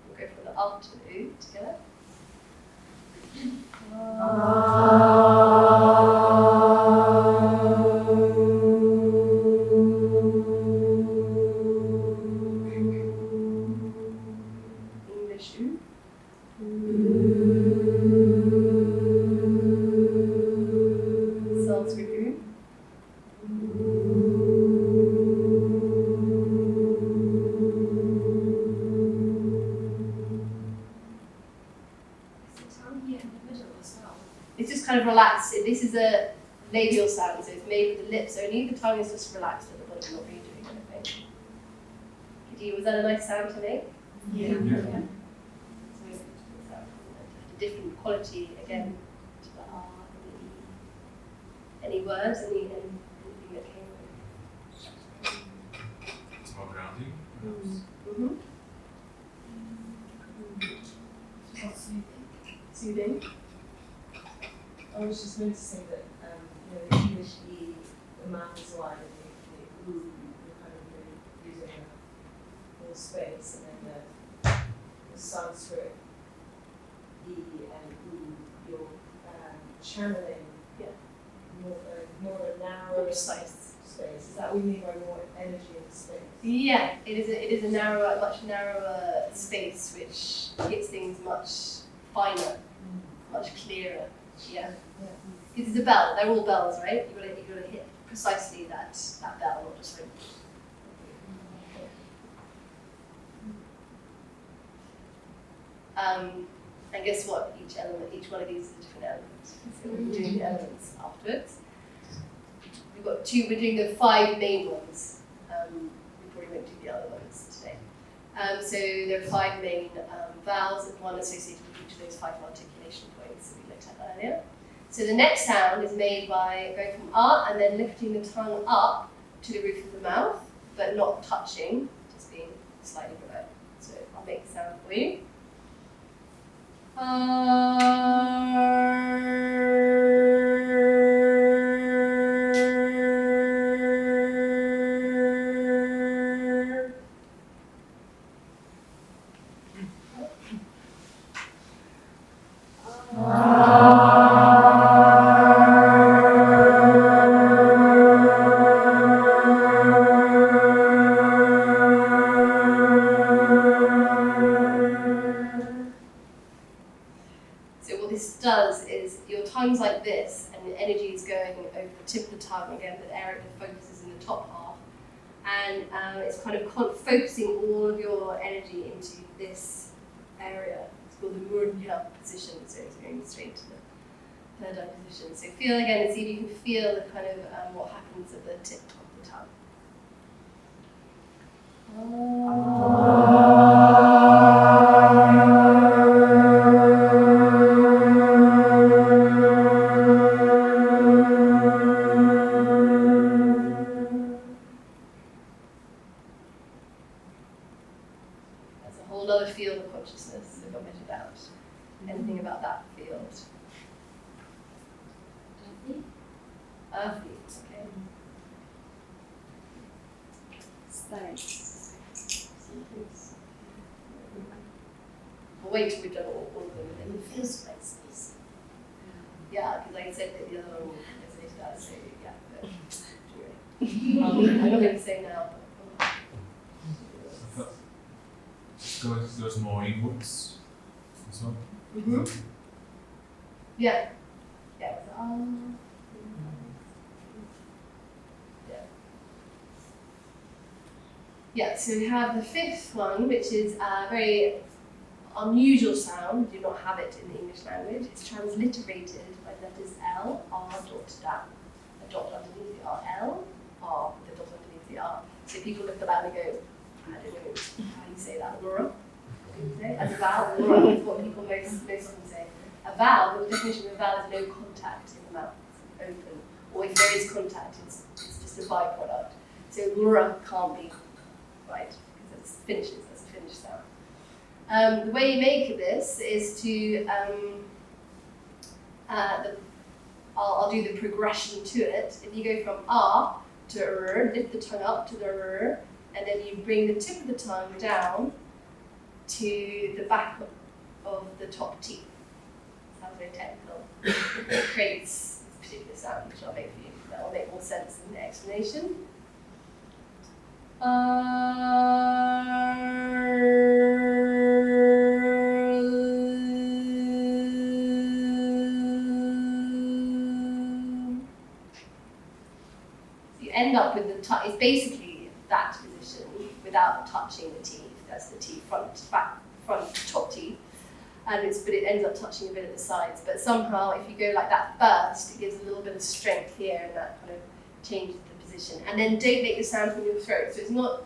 We'll go from the up to the U together. English U. Sanskrit U. It's just kind of relaxed. This is a labial sound, so it's made with the lips only. The tongue is just relaxed at the bottom, not really doing anything. Giddy, was that a nice sound to make? Yeah. Yeah. So different quality again to the R and the E. Any words? Anything that came with It's more grounding. Soothing. I was just noticing that the English E, the mouth is wide, and the ooh, you're kind of really using more space, and then the Sanskrit E and ooh, you're channeling more of a narrow More precise. space. Is that what you mean by more energy in the space? Yeah, it is a narrower, much narrower space, which hits things much finer, much clearer. Yeah. Because it's a bell. They're all bells, right? You've got to hit precisely that bell, not just like. And guess what? Each one of these is a different element. So we're doing the elements afterwards. We're doing the 5 main ones. We probably won't do the other ones today. So there are 5 main vowels, and one associated with each of those 5 articulation points that we looked at earlier. So the next sound is made by going from and then lifting the tongue up to the roof of the mouth, but not touching, just being slightly below. So I'll make the sound for you. Tongue's like this, and the energy is going over the tip of the tongue. Again, the area that focuses in the top half, and it's kind of focusing all of your energy into this area. It's called the Murya position, so it's going straight to the third eye position. So feel again and see if you can feel the kind of what happens at the tip of the tongue. Field of consciousness that got measured out. Anything about that field? Earthy, okay. Space. We'll wait till we've done all of them and then feel space. Yeah, because I said that the other one resonated out, so yeah. But, I'm not going to say now. Goes more inwards as well. Mm-hmm. Yeah. Yeah. Yeah, so we have the 5th one, which is a very unusual sound. We do not have it in the English language. It's transliterated by the letters L, R, dot, down. A dot underneath the R, L, R, with a dot underneath the R. So people look at that and go, I don't know how you say that, Laura. As a vowel, Laura is what people most often say. A vowel, the definition of a vowel is no contact in the mouth, it's open. Or if there is contact, it's just a byproduct. So Laura can't be right, because it's finishes, that's a finished sound. The way you make this is to, I'll do the progression to it. If you go from R to R, lift the tongue up to the R, and then you bring the tip of the tongue down to the back of the top teeth. Sounds very technical. It creates this particular sound, which I'll make for you. That will make more sense in the explanation. So you end up with the tongue. It's basically that position without touching the teeth. That's the teeth, front, top teeth. But it ends up touching a bit at the sides. But somehow, if you go like that first, it gives a little bit of strength here, and that kind of changes the position. And then don't make the sound from your throat. So it's not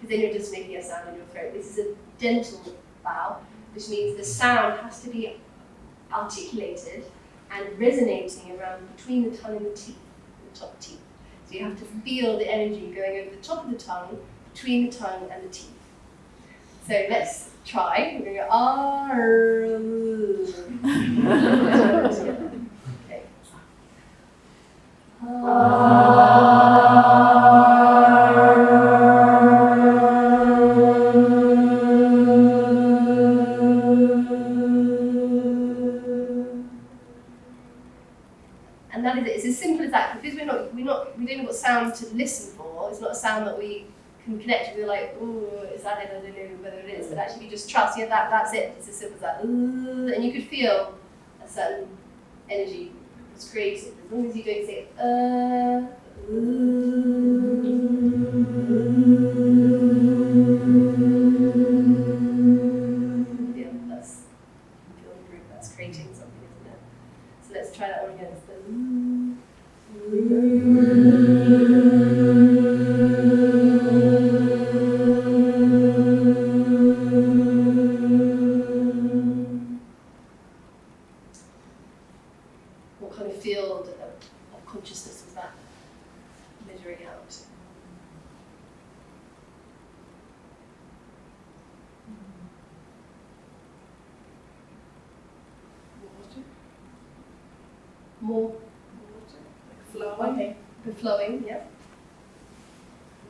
because then you're just making a sound in your throat. This is a dental vowel, which means the sound has to be articulated and resonating around between the tongue and the teeth, the top teeth. So you have to feel the energy going over the top of the tongue, between the tongue and the teeth. So let's try. We're going to go R. Okay. And that is it. It's as simple as that. Because we don't know what sound to listen for. It's not a sound that we can connect. We're like, oh, is that it? I don't know whether it is. But actually, if you just trust, yeah, that's it. It's as simple as that. And you could feel a certain energy was created as long as you don't say it. something, isn't it? So let's try that one again. It's the what kind of field of consciousness was that measuring out? More water? Flowing. Okay. The flowing, yeah.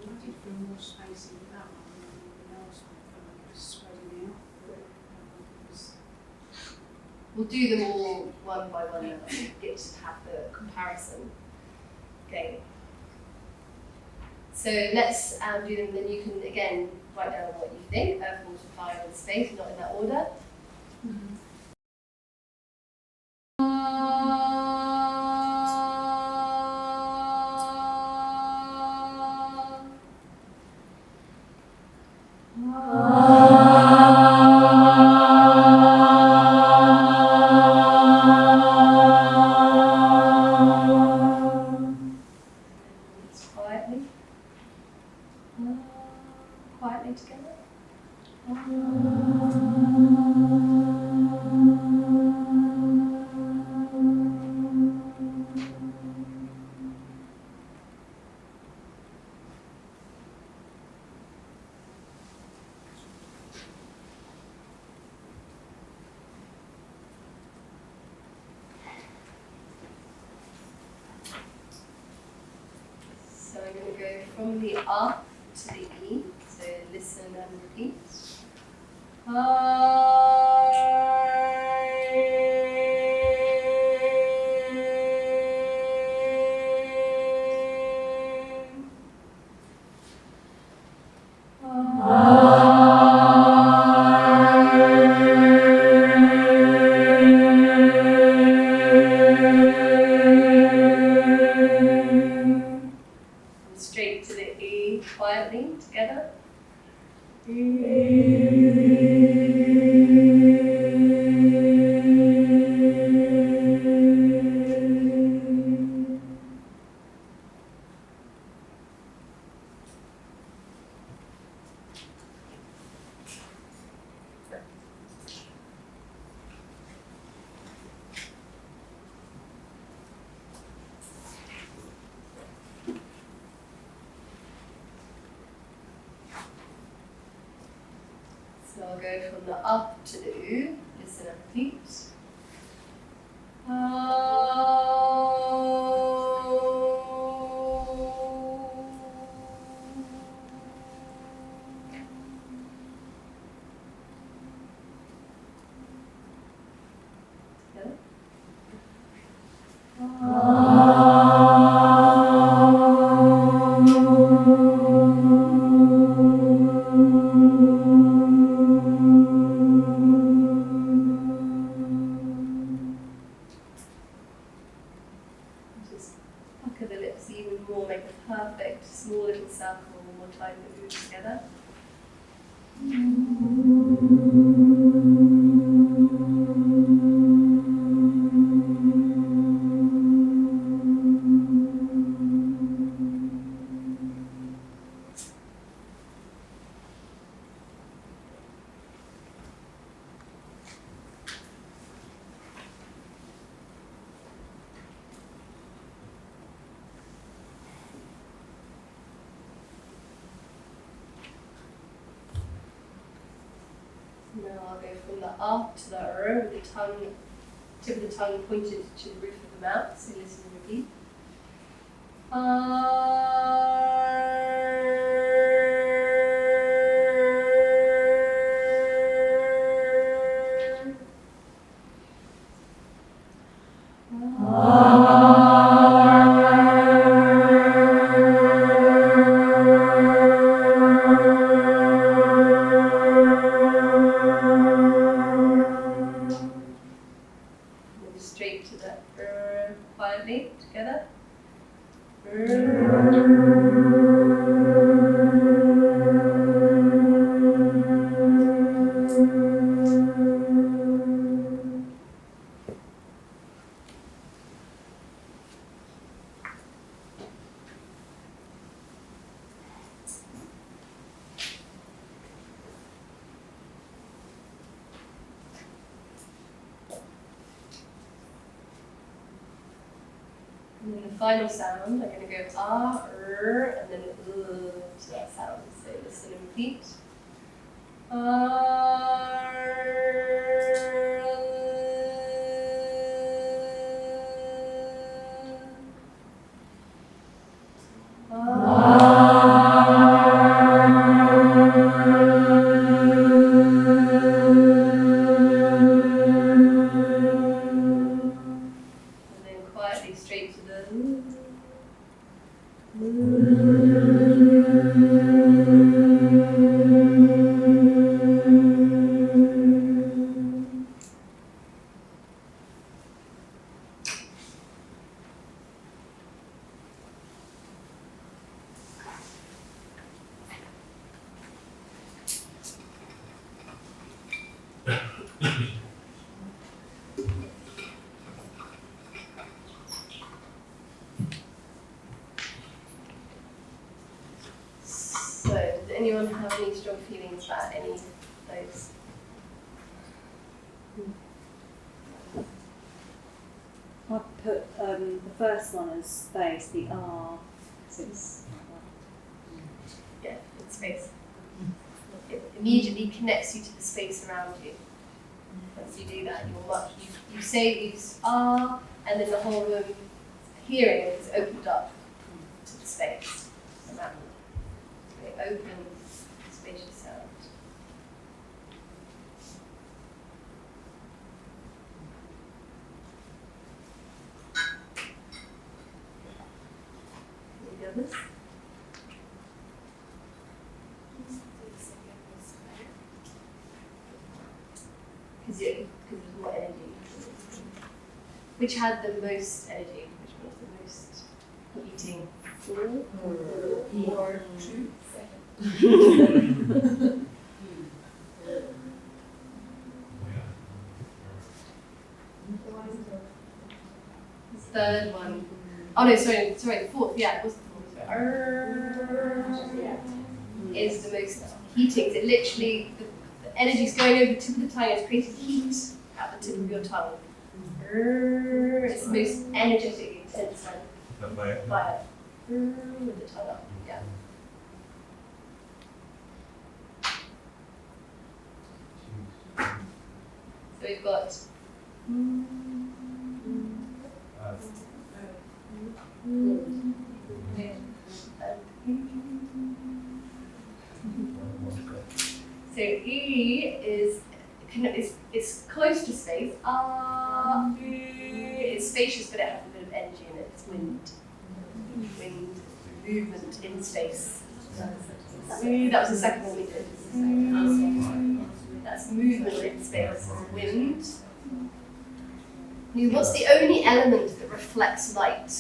I did feel more space in that one than the last one. I felt like it was spreading out. We'll do them all one by one and get to have the comparison. Okay. So let's do them, then you can again write down what you think, earth, water, fire, and space, not in that order. Quietly. Quietly together. So I'm going to go from the up to the E. So listen and repeat. Straight to the E, quietly together. So I'll go from the up to the U, listen and repeat. Together. Just pucker the lips even more, make a perfect small little circle one more time that move together. Now I'll go from the up to the R with the tongue, tip of the tongue pointed to the roof of the mouth, so listen and repeat. Move straight to the quietly together. And then the final sound, I'm going to go ah, and then to that sound. So listen and repeat. And then quietly straight to the So, does anyone have any strong feelings about any of those? I put the first one as space, the R. So it's Yeah, it's space. It immediately connects you to the space around you. Once you do that, you say these ah, and then the whole room hearing is opened up to the space around you. Very open, spacious sound. Any others? Because there's more energy. Which had the most energy? Which one was the most heating? Or two? Third one. Oh no, sorry, the fourth. Yeah, it was the fourth. Is the most heating. It literally, the energy is going over the tip of the tongue. It's creating heat at the tip of your tongue. It's the most energetic, intense one. Fire. With the tongue up. Yeah. So we've got. So E is close to space. It's spacious, but it has a bit of energy in it. It's wind, movement in space. That was the second one we did. That's movement in space. Wind. Now, what's the only element that reflects light?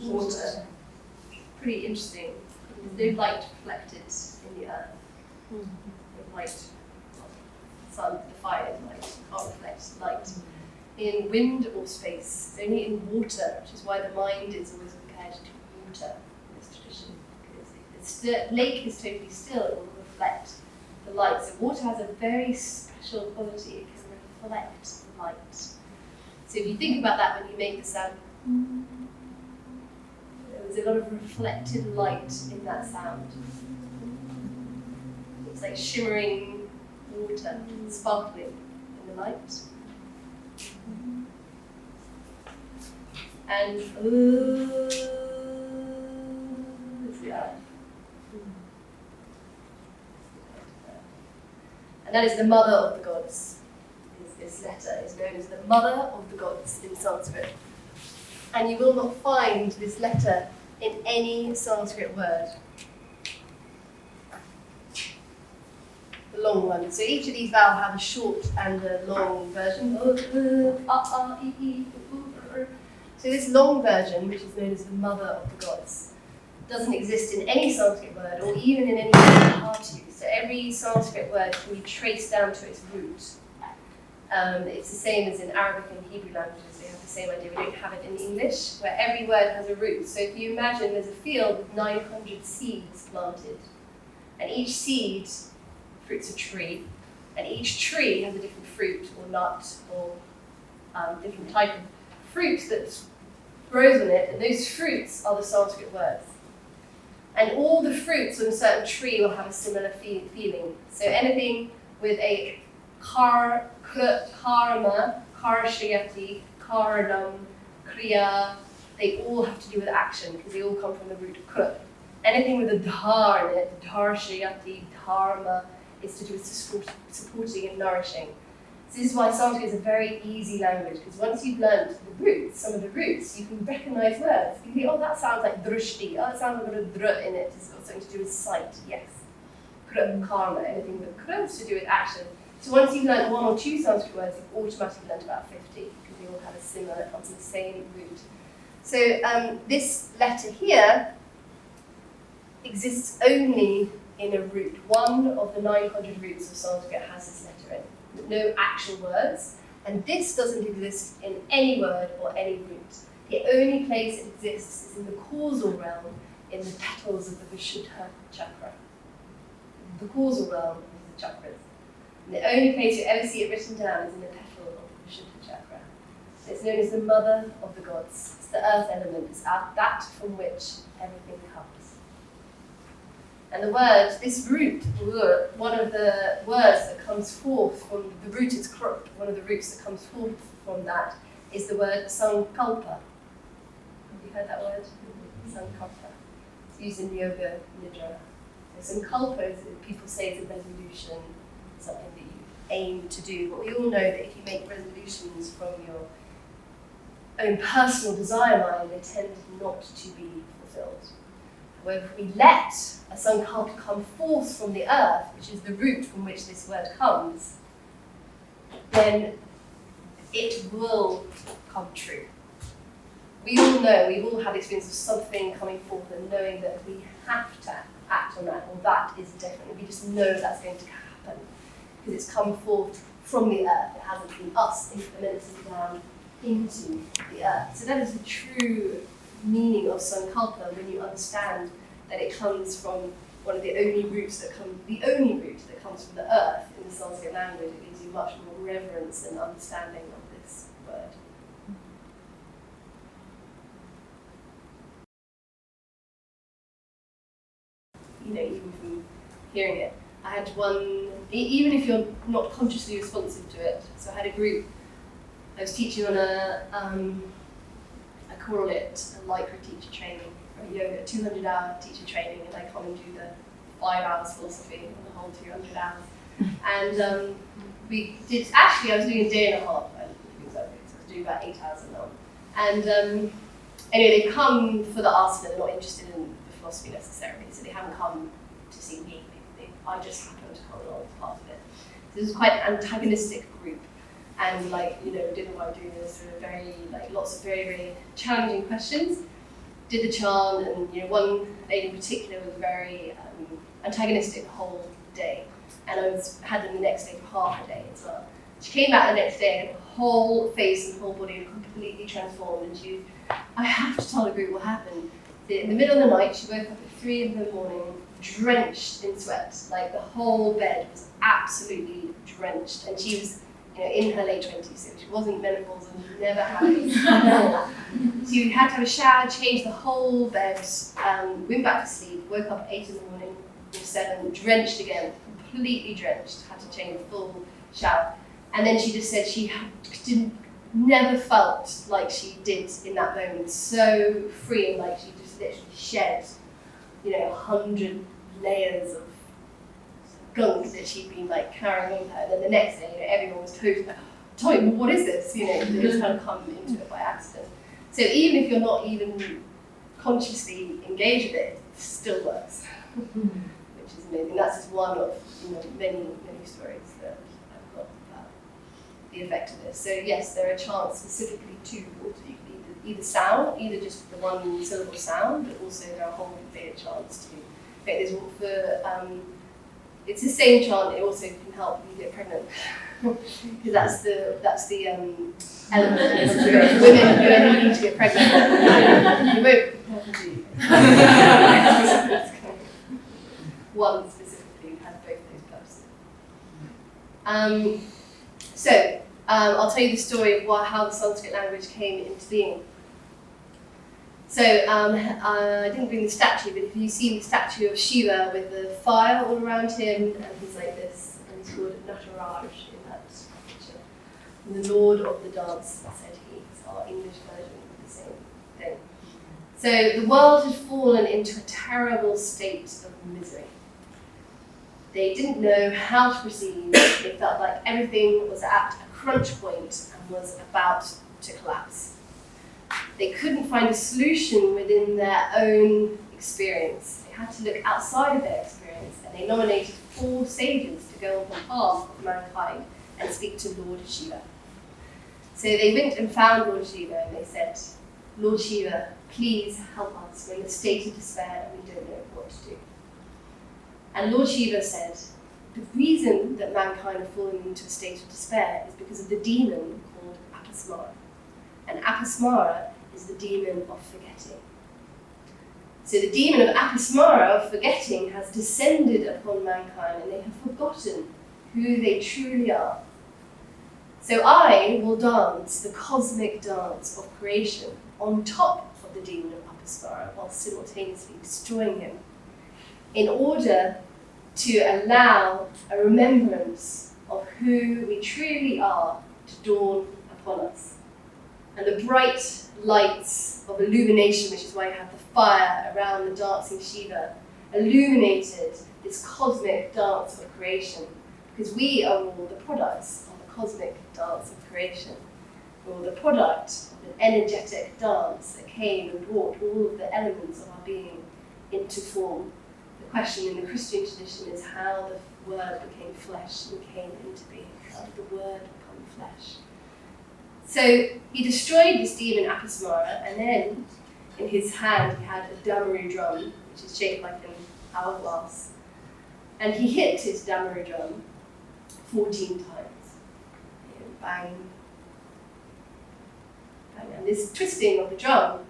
Water. Pretty interesting. There's no light reflected in the earth. No light. Sun, the fire is light. Can't reflect light. In wind or space. It's only in water, which is why the mind is always compared to water in this tradition. Because the lake is totally still, it will reflect the light. So water has a very special quality, it can reflect light. So if you think about that when you make the sound, there's a lot of reflected light in that sound. It's like shimmering water, sparkling in the light. And is the earth. And that is the mother of the gods. This letter is known as the mother of the gods in Sanskrit. And you will not find this letter in any Sanskrit word. The long one. So each of these vowels have a short and a long version. So this long version, which is known as the mother of the gods, doesn't exist in any Sanskrit word or even in any Dhatu. So every Sanskrit word can be traced down to its root. It's the same as in Arabic and Hebrew languages. They have the same idea. We don't have it in English, where every word has a root. So if you imagine there's a field with 900 seeds planted, and each seed fruits a tree, and each tree has a different fruit or nut or different type of fruit that grows on it, and those fruits are the Sanskrit words. And all the fruits on a certain tree will have a similar feeling. So anything with a karma, karshayati, karanam, kriya, they all have to do with action because they all come from the root kr. Anything with a dhar in it, dharshayati, dharma, is to do with supporting and nourishing. So this is why Sanskrit is a very easy language, because once you've learned the roots, some of the roots, you can recognize words. You can think, oh, that sounds like drushti. Oh, it sounds like a dr in it. It's got something to do with sight. Yes. Karma, anything with kr is to do with action. So once you've learned 1 or 2 Sanskrit words, you've automatically learned about 50, because they all have a similar, come from the same root. So this letter here exists only in a root. One of the 900 roots of Sanskrit has this letter in. No actual words, and this doesn't exist in any word or any root. The only place it exists is in the causal realm, in the petals of the Vishuddha chakra. The causal realm is the chakras. And the only place you ever see it written down is in the petal of the Vishuddha chakra. It's known as the mother of the gods. It's the earth element. It's that from which everything comes. And the word, this root, one of the words that comes forth from the root is krup. One of the roots that comes forth from that is the word sankalpa. Have you heard that word? Sankalpa. It's used in yoga nidra. So sankalpa is, people say, is a resolution, something that you aim to do. But we all know that if you make resolutions from your own personal desire mind, they tend not to be fulfilled. However, if we let a sankalpa come forth from the earth, which is the root from which this word comes, then it will come true. We all know, we've all had experience of something coming forth and knowing that we have to act on that, or that is definitely, we just know that's going to happen, because it's come forth from the earth. It hasn't been us implemented down into the earth. So that is the true meaning of sankalpa when you understand that it comes from one of the only roots that comes from the earth in the Sanskrit language. It gives you much more reverence and understanding of this word. You know, even from hearing it, I had one, even if you're not consciously responsive to it. So I had a group, I was teaching on I call it a lycra teacher training, or a yoga, 200-hour teacher training, and I come and do the 5 hours philosophy and the whole 200 hours. And we did, actually I was doing a day and a half, I was doing about 8 hours a month. And anyway, they come for the asana, they're not interested in the philosophy necessarily, so they haven't come to see me. I just happened to come along as part of it. So this was quite an antagonistic group. And didn't know why I'm doing this. There were lots of very, very challenging questions. Did the chant, and one lady in particular was very antagonistic the whole day. And I had them the next day for half a day as well. She came back the next day and her whole face and whole body were completely transformed. And I have to tell the group what happened. In the middle of the night, she woke up at 3 in the morning, drenched in sweat. Like the whole bed was absolutely drenched. And she was in her late 20s, so she wasn't menopausal and never had it. So you had to have a shower, change the whole bed, went back to sleep, woke up at 8 in the morning, or 7, drenched again, completely drenched, had to change the full shower. And then she just said she never felt like she did in that moment, so free, and like she just literally shed, 100 layers of gunk that she'd been carrying on her. And then the next day, everyone was totally like, Tommy, what is this? They just kind of come into it by accident. So even if you're not even consciously engaged with it, it still works, which is amazing. That's just one of many, many stories that I've got about the effect of this. So yes, there are chants specifically to water. You can either sound, either just the one syllable sound, but also there are whole layered chants too. It's the same chant. It also can help you get pregnant, because that's the element that comes through it. Women needing to get pregnant. You won't have to. One specifically has both those purposes. So I'll tell you the story of how the Sanskrit language came into being. I didn't bring the statue, but if you've seen the statue of Shiva with the fire all around him, and he's like this, and he's called Nataraj in that picture. And the Lord of the Dance, said he. It's our English version of the same thing. So the world had fallen into a terrible state of misery. They didn't know how to proceed. They felt like everything was at a crunch point and was about to collapse. They couldn't find a solution within their own experience. They had to look outside of their experience, and they nominated 4 sages to go on behalf of mankind and speak to Lord Shiva. So they went and found Lord Shiva, and they said, Lord Shiva, please help us. We're in a state of despair and we don't know what to do. And Lord Shiva said, the reason that mankind have fallen into a state of despair is because of the demon called Apasmara. And Apasmara is the demon of forgetting. So the demon of Apasmara, of forgetting, has descended upon mankind, and they have forgotten who they truly are. So I will dance the cosmic dance of creation on top of the demon of Apasmara, while simultaneously destroying him, in order to allow a remembrance of who we truly are to dawn upon us. And the bright lights of illumination, which is why you have the fire around the dancing Shiva, illuminated this cosmic dance of creation, because we are all the products of the cosmic dance of creation. We're all the product of an energetic dance that came and brought all of the elements of our being into form. The question in the Christian tradition is how the Word became flesh and came into being. How did the Word become flesh? So he destroyed this demon Apasmara, and then in his hand he had a damaru drum, which is shaped like an hourglass. And he hit his damaru drum 14 times. Bang, bang. And this twisting of the drum,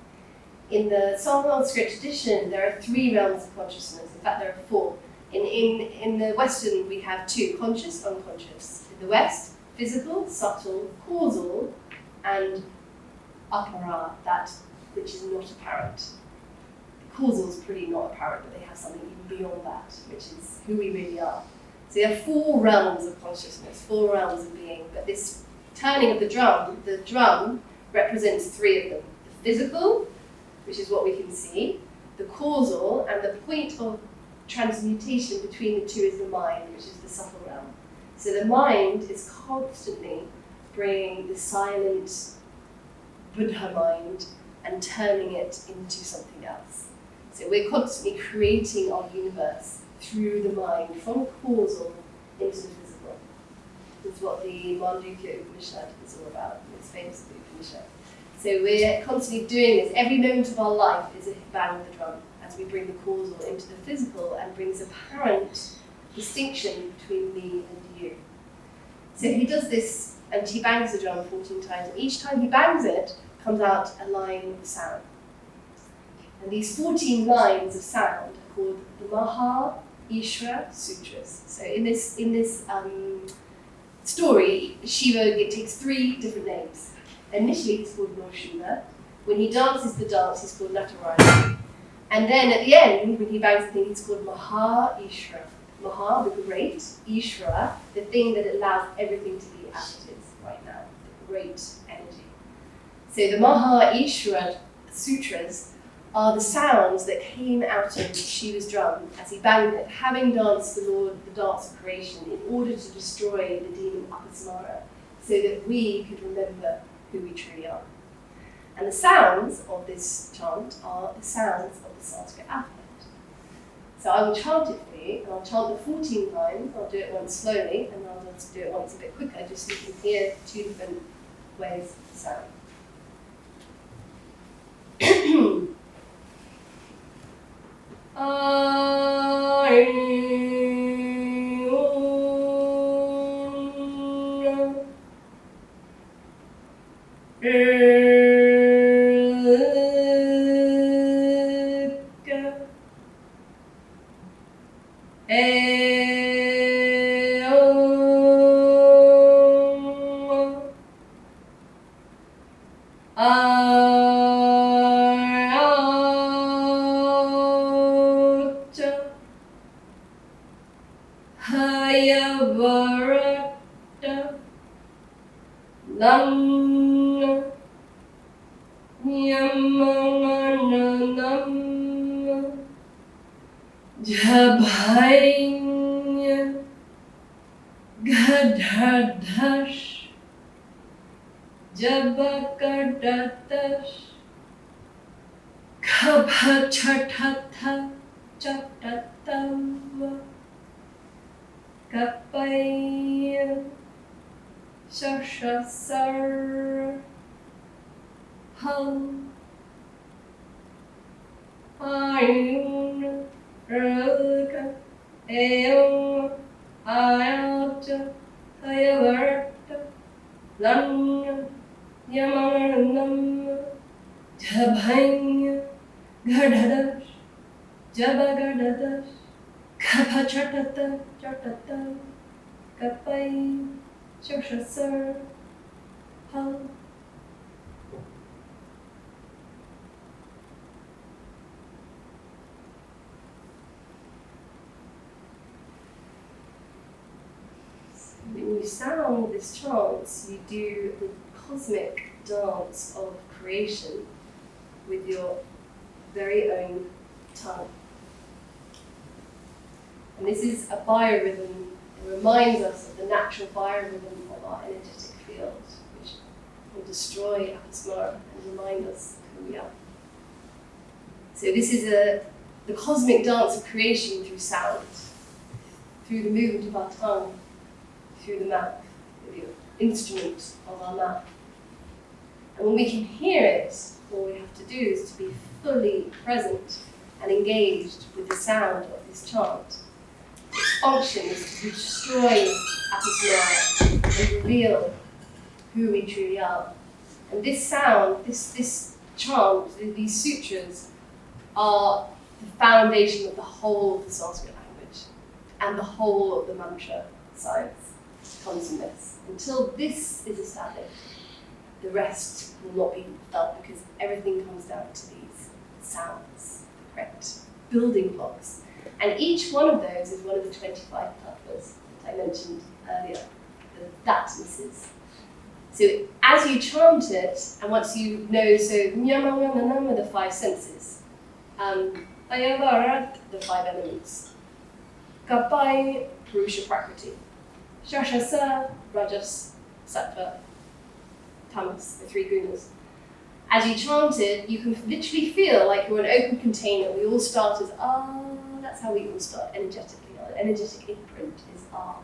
in the Sanskrit tradition, there are 3 realms of consciousness. In fact, there are 4. In the Western, we have 2, conscious, unconscious. In the West, physical, subtle, causal, and apara, that which is not apparent. Causal is pretty not apparent, but they have something even beyond that, which is who we really are. So there are 4 realms of consciousness, 4 realms of being, but this turning of the drum represents 3 of them. The physical, which is what we can see, the causal, and the point of transmutation between the 2 is the mind, which is the subtle realm. So the mind is constantly bringing the silent Buddha mind and turning it into something else. So we're constantly creating our universe through the mind, from causal into the physical. That's what the Mandukya Upanishad is all about, it's famous Upanishad. So we're constantly doing this. Every moment of our life is a bang of the drum, as we bring the causal into the physical and brings apparent distinction between me and you. So he does this, and he bangs the drum 14 times, and each time he bangs it, comes out a line of sound. And these 14 lines of sound are called the Maha Sutras. So in this story, Shiva takes 3 different names. Initially he's called Lord Shiva. When he dances the dance, he's called Nataraj. And then at the end, when he bangs the thing, he's called Maha. Maha, the great, Ishvara, the thing that allows everything to be as it is right now, the great energy. So the Maha Sutras are the sounds that came out of Shiva's drum as he banged it, having danced the dance of creation in order to destroy the demon Apasmara, so that we could remember who we truly are. And the sounds of this chant are the sounds of the Sanskrit alphabet. So I will chant it for you, and I'll chant it 14 times. I'll do it once slowly, and I'll just do it once a bit quicker, just so you can hear 2 different ways of sound. Nyamananam Jabhainya Gadadash Jabakadatash Kaphachatatha Chatatava Kapaya Shashasar Hal Ayun Raka Eon Ayata Hayavarta Lanya Yamanam Jabhanya Gadadash Jabagadadash Kapachatata Chatata Kapai Shashasar Hal. When you sound this chant, you do the cosmic dance of creation with your very own tongue. And this is a biorhythm. It reminds us of the natural biorhythm of our energetic field, which will destroy apasmara and remind us who we are. So this is the cosmic dance of creation through sound, through the movement of our tongue, through the mouth, the instrument of our mouth. And when we can hear it, all we have to do is to be fully present and engaged with the sound of this chant. Its function is to destroy apasmara and reveal who we truly are. And this sound, this chant, these sutras are the foundation of the whole of the Sanskrit language and the whole of the mantra science comes from this. Until this is established, the rest will not be felt because everything comes down to these sounds, the correct building blocks. And each one of those is one of the 25 tattvas that I mentioned earlier, the datnesses. So as you chant it, and once you know, so Nyamananam are the 5 senses, Ayavarat, the 5 elements, Kapai, Purusha Prakriti, Shashasa, Rajas, Sattva, Tamas, the 3 gunas. As you chant it, you can literally feel like you're an open container. We all start as ah, that's how we all start energetically. Our energetic imprint is ah.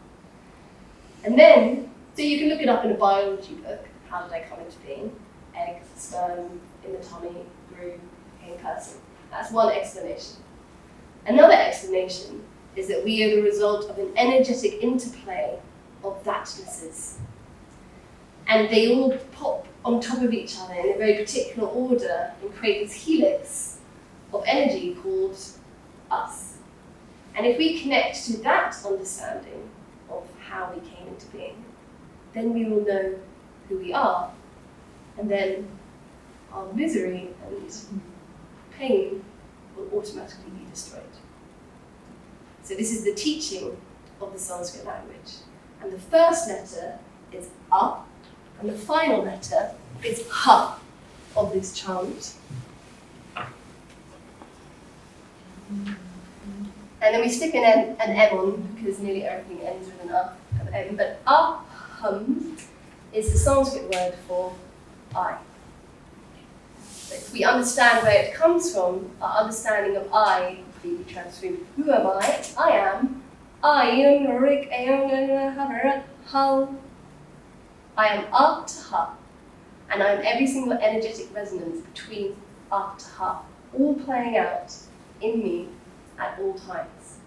And then, so you can look it up in a biology book. How did I come into being? Egg, sperm, in the tummy, grew, became person. That's one explanation. Another explanation is that we are the result of an energetic interplay of thatnesses. And they all pop on top of each other in a very particular order and create this helix of energy called us. And if we connect to that understanding of how we came into being, then we will know who we are. And then our misery and pain will automatically be destroyed. So this is the teaching of the Sanskrit language. And the first letter is A, and the final letter is Ha of this chant. And then we stick an M on because nearly everything ends with an M. But Aham is the Sanskrit word for I. So if we understand where it comes from, our understanding of I will be transformed. Who am I? I am. I am A to Ha, and I am every single energetic resonance between A to Ha, all playing out in me at all times.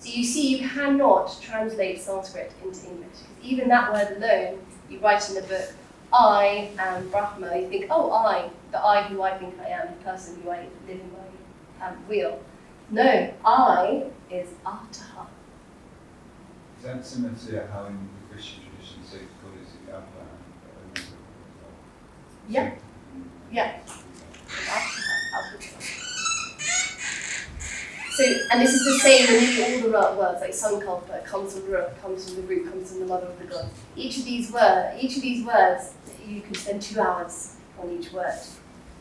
So you see, you cannot translate Sanskrit into English, because even that word alone, you write in the book, I am Brahma, you think, oh, the I who I think I am, the person who I live in my wheel. No, I is A to Ha. Is that similar to how in the Christian tradition say God is the Alpha and Yeah. Yeah. So, and this is the same in all the words, like sankalpa comes from Ra, comes from the root, comes from the mother of the god. Each of these words, you can spend 2 hours on each word.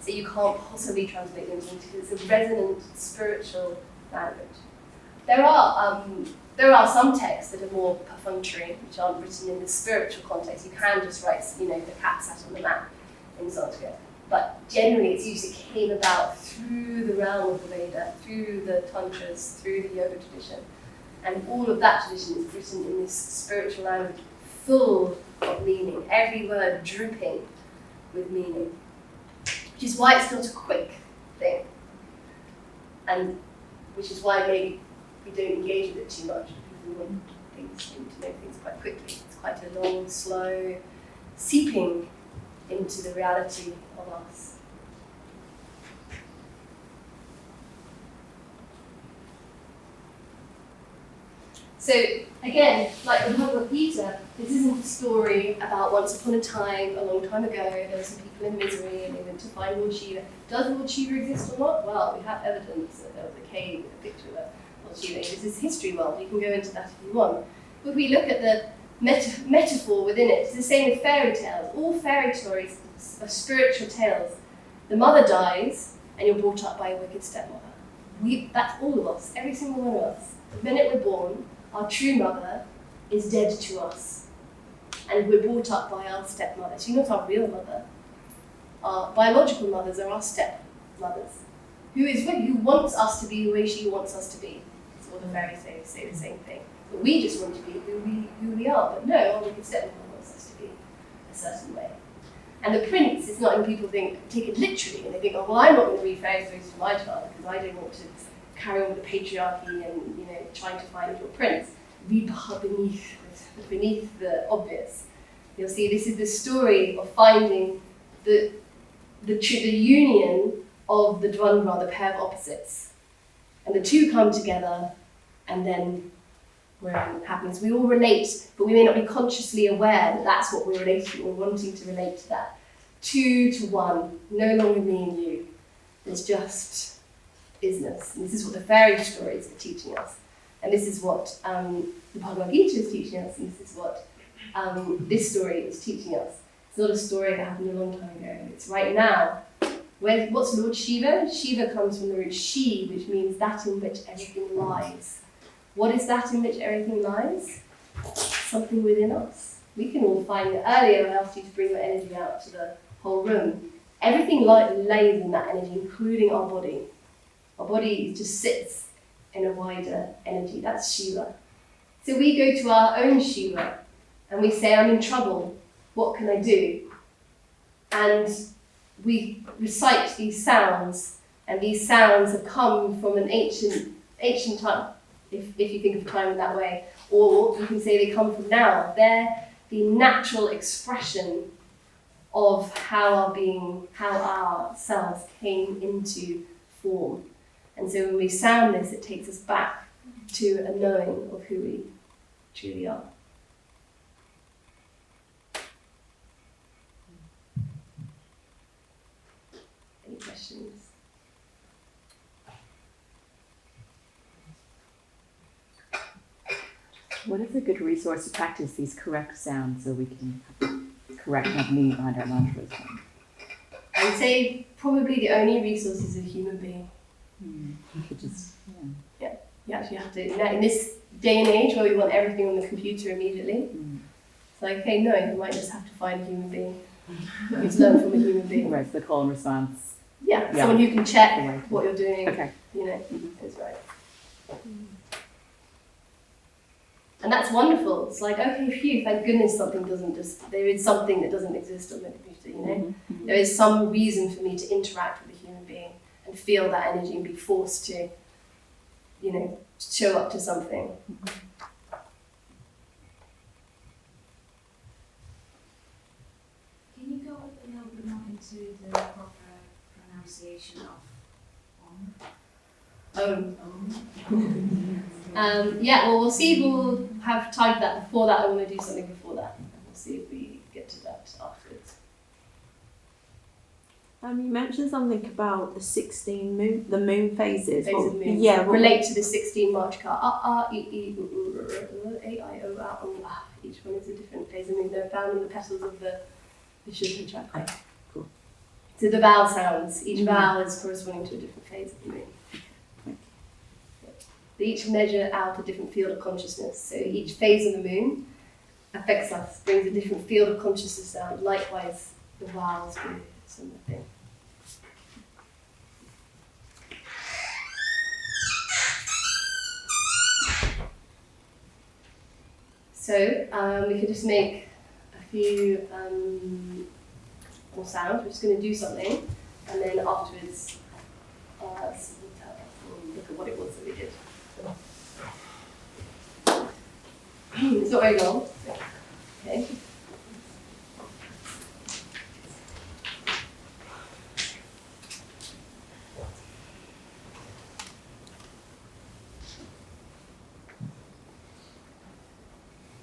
So you can't possibly translate them into, it's a resonant spiritual language. There are some texts that are more perfunctory, which aren't written in the spiritual context. You can just write, the cat sat on the mat in Sanskrit. But generally it's used, it came about through the realm of the Veda, through the tantras, through the yoga tradition. And all of that tradition is written in this spiritual language, full of meaning, every word dripping with meaning. Which is why it's not a quick thing. And which is why maybe we don't engage with it too much, because we want to know things quite quickly. It's quite a long, slow seeping into the reality of us. So again, like the Bhagavad Gita, this isn't a story about once upon a time, a long time ago, there were some people in misery and they went to find Lord Shiva. Does Lord Shiva exist or not? Well, we have evidence that there was a cave with a picture of Lord Shiva. This is history world, you can go into that if you want. But if we look at the metaphor within it, it's the same with fairy tales. All fairy stories are spiritual tales. The mother dies and you're brought up by a wicked stepmother. That's all of us, every single one of us. The minute we're born, our true mother is dead to us. And we're brought up by our stepmother. She's not our real mother. Our biological mothers are our stepmothers. Who wants us to be the way she wants us to be. That's what the fairies say the same thing. But we just want to be who we are. But no, our wicked stepmother wants us to be a certain way. And the prince is not, and people take it literally, and they think, oh, well, I'm not going to read fairy stories to my child because I don't want to carry on with the patriarchy and trying to find your prince. Read beneath the obvious. You'll see this is the story of finding the union of the dvandva, the pair of opposites, and the two come together, and then where it happens. We all relate, but we may not be consciously aware that that's what we're relating to. We're wanting to relate to that. 2 to 1, no longer me and you. There's just isness. And this is what the fairy stories are teaching us. And this is what the Bhagavad Gita is teaching us, and this is what this story is teaching us. It's not a story that happened a long time ago. It's right now. What's Lord Shiva? Shiva comes from the root Shi, which means that in which everything lies. What is that in which everything lies? Something within us. We can all find it. Earlier I asked you to bring your energy out to the whole room. Everything lays in that energy, including our body. Our body just sits in a wider energy. That's Shiva. So we go to our own Shiva and we say, I'm in trouble. What can I do? And we recite these sounds, and these sounds have come from an ancient time, if you think of time in that way. Or you can say they come from now. They're the natural expression of how our cells came into form. And so when we sound this, it takes us back to a knowing of who we truly are. Any questions? What is a good resource to practice these correct sounds so we can correct and have meaning behind our mantras? I would say probably the only resource is a human being. Which is, yeah. You actually have to, in this day and age where we want everything on the computer immediately, it's like, okay, no, you might just have to find a human being. You need to learn from a human being. Right, the call and response. Yeah, someone who can check what you're doing, is right. And that's wonderful. It's like, okay, phew, thank goodness there is something that doesn't exist on the computer, There is some reason for me to interact with a human being and feel that energy and be forced to, show up to something. Can you go a little bit more into the proper pronunciation of Well, we'll see if we'll have time for that. Before that, I want to do something before that. We'll see if we get to that afterwards. You mentioned something about the 16 moon, the moon phases. Phase of the moon. Yeah, Relate to the 16 march car. E, E, A, I, O, A. Each one is a different phase of the moon. They're found in the petals of the Vishuddha chakra. Okay, cool. So the vowel sounds. Each vowel is corresponding to a different phase of the moon. They each measure out a different field of consciousness. So each phase of the moon affects us, brings a different field of consciousness out. Likewise, the vowels do similar thing. So we can just make a few more sounds. We're just going to do something, and then afterwards we'll look at what it was that we did. It's not very long. Okay.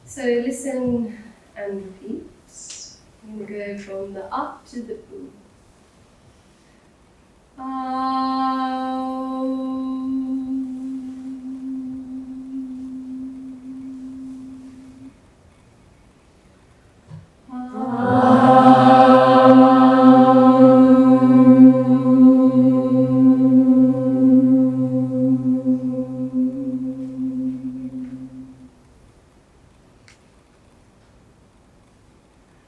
So listen and repeat. I'm going to go from the up to the oo.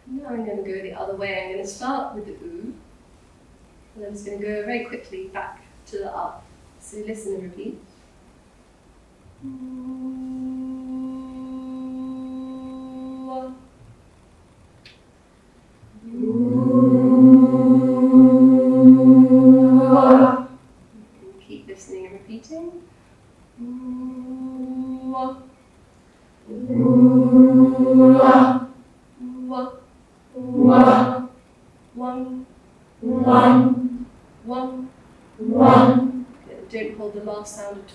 Now I'm going to go the other way. I'm going to start with the oo, and I'm just going to go very quickly back to the up. So listen and repeat. Keep listening and repeating. One. Good. Don't hold the last sound at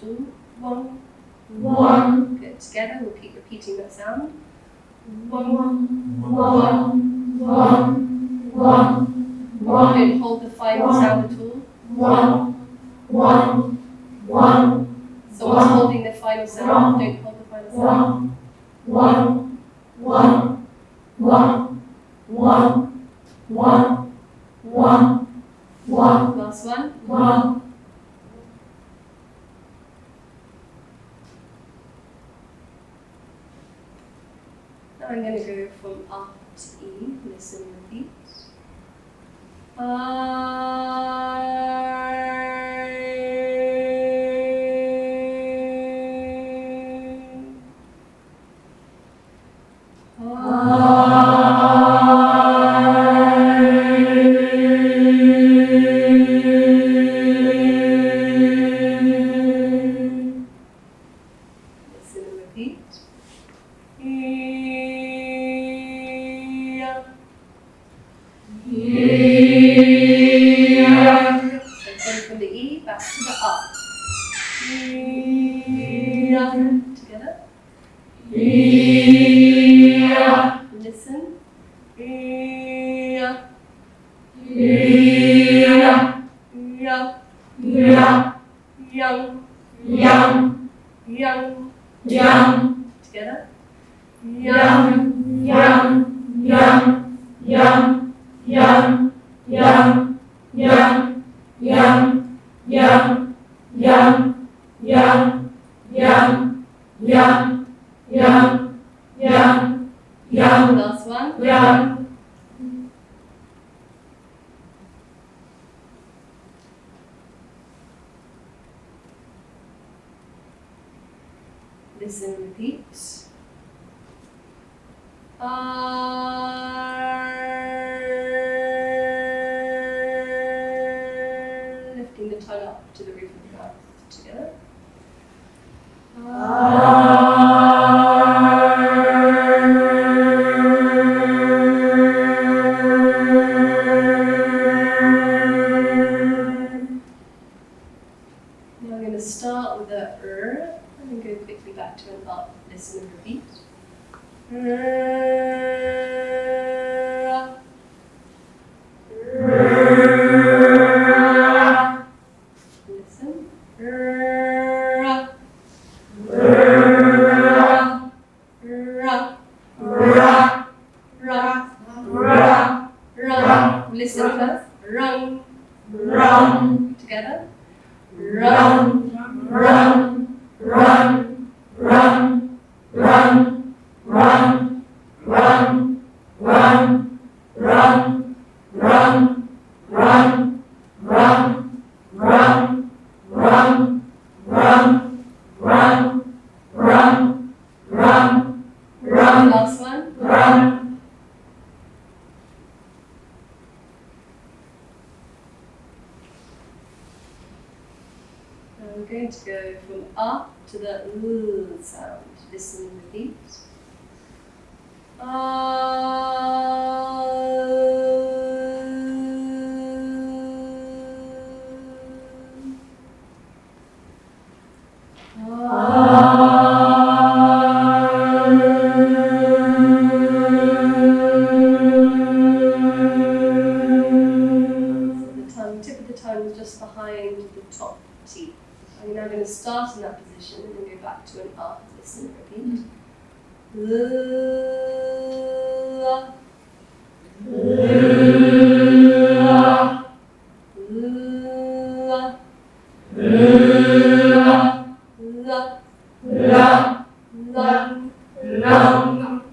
all. One. Good. Together, we'll keep repeating that sound. One. Don't hold the final sound at all. Someone's holding the final sound. Don't hold the final sound. Last one. Now I'm going to go from up to E. Listen and repeat. Listen and repeat. So going from the E back to the up. Together. Listen. Young. Together. Last one. Listen and repeat. Lifting the tongue up to the roof of the mouth. Together. Now I'm going to start with the and then go quickly back to an up. Listen and repeat. R Listen first. Rung. Rung. Together. Rung. Rung. Rung. Rung. Rung. Rung. Rung. Rung. Rung. Rung. Rung. Rung. Rung. Rung. Rung. Rung. Rung. Rung. Rung. Last one. Rung. We're going to go from up to the l sound. Listen and repeat. Tip of the tongue is just behind the top teeth. I'm now going to start in that position and then go back to an up. Listen and repeat.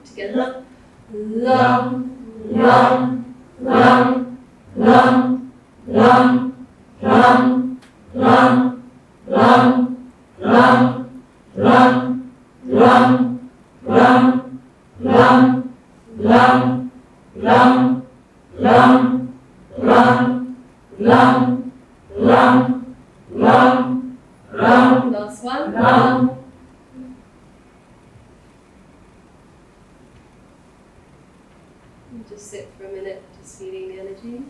Together. Last one. Just sit for a minute, just feeling the energy.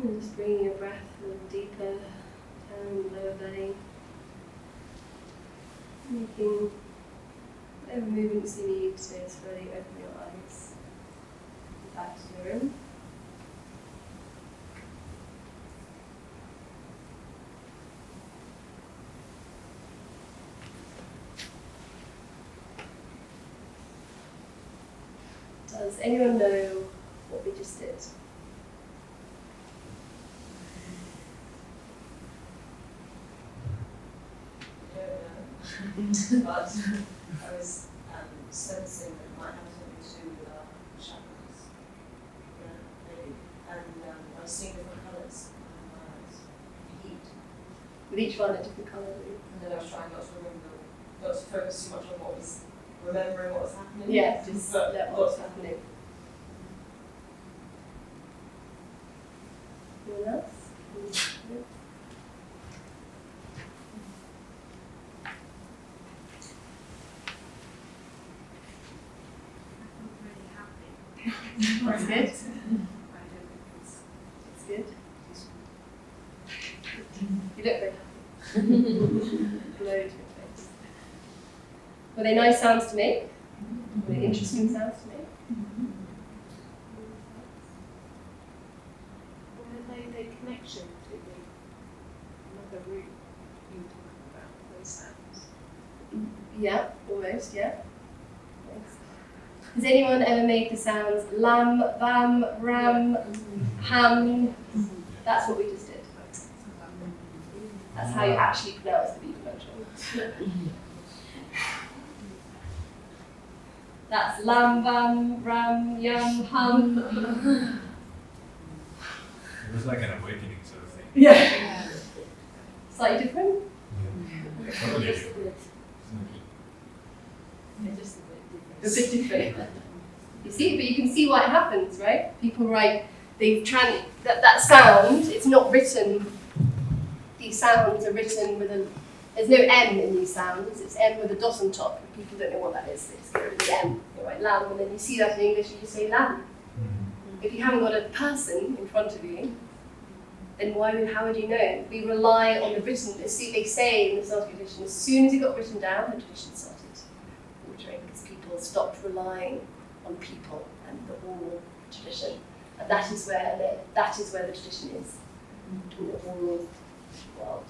And just bringing your breath a little deeper down the lower belly. Making whatever movements you need to slowly open your eyes back to your room. Does anyone know what we just did? But I was sensing that it might have something to do with our chakras. Yeah, maybe. And I was seeing different colours in my eyes. Heat. With each one a different colour. And then I was trying not to remember, not to focus too much on what was, remembering what was happening. Yeah, just but let what's happening. Anyone else? That's good. That's good. You look very happy. Glow to your face. Were they nice sounds to make? Were they interesting sounds to make? Yeah, almost, yeah. Thanks. Has anyone ever made the sounds lam, vam, ram, ham? That's what we just did. That's how you actually pronounce the Bija mantra. That's lam, vam, ram, yam, hum. It was like an awakening sort of thing. Yeah. Slightly different? Yeah. Totally different. A bit different. You see, but you can see why it happens, right? People write, that sound, it's not written, these sounds are written with there's no M in these sounds, it's M with a dot on top, and people don't know what that is, they just get rid of the M, you write lamb, and then you see that in English and you say lamb. If you haven't got a person in front of you, then how would you know? We rely on the written, they say in the Sanskrit tradition, as soon as it got written down, the tradition started altering, because people stopped relying on people and the oral tradition. And that is where the tradition is, in the oral world.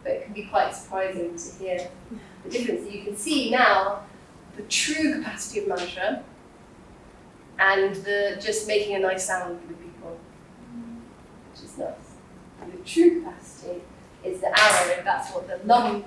But it can be quite surprising to hear the difference. You can see now the true capacity of mantra and the just making a nice sound for the people, which is nice. And the true capacity is the arrow. That's what the lum.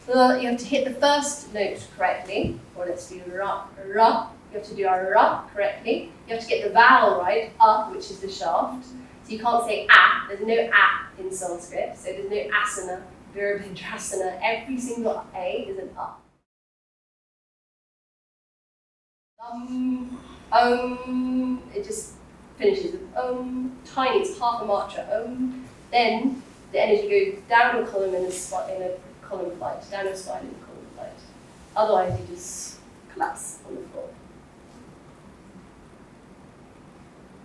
You have to hit the first note correctly, or let's do ra, ra. You have to do a ra correctly. You have to get the vowel right, which is the shaft. So you can't say a. There's no a in Sanskrit, so there's no asana, virabhadrasana. Every single a is an a. It just finishes with tiny, it's half a matra. Then the energy goes down a column in a column flight, down a spine in a column flight. Otherwise, you just collapse on the floor.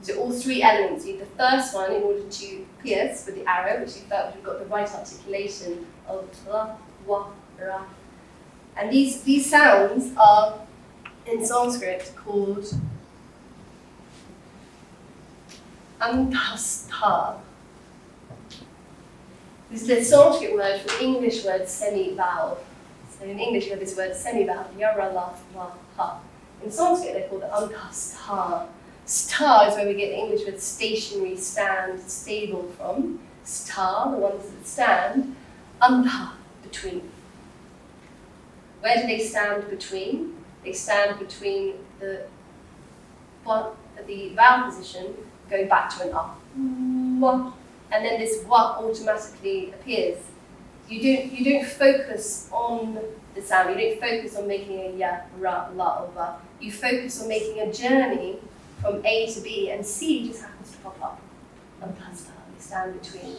So all three elements. You need the first one in order to pierce with the arrow, which you felt you've got the right articulation of la, wa, ra. And these sounds are in Sanskrit called antastha. This is the Sanskrit word for the English word semi-vowel. So in English you have this word semi-vowel, yara, la, wa, ha. In Sanskrit they're called the antastha. Sta is where we get the English word stationary, stand, stable from. Sta, the ones that stand. Anta, between. Where do they stand between? They stand between the vowel position going back to an a. And then this wa automatically appears. You don't focus on the sound. You don't focus on making a ya, ra, la, or va. You focus on making a journey from A to B, and C just happens to pop up. Antastha, they stand between.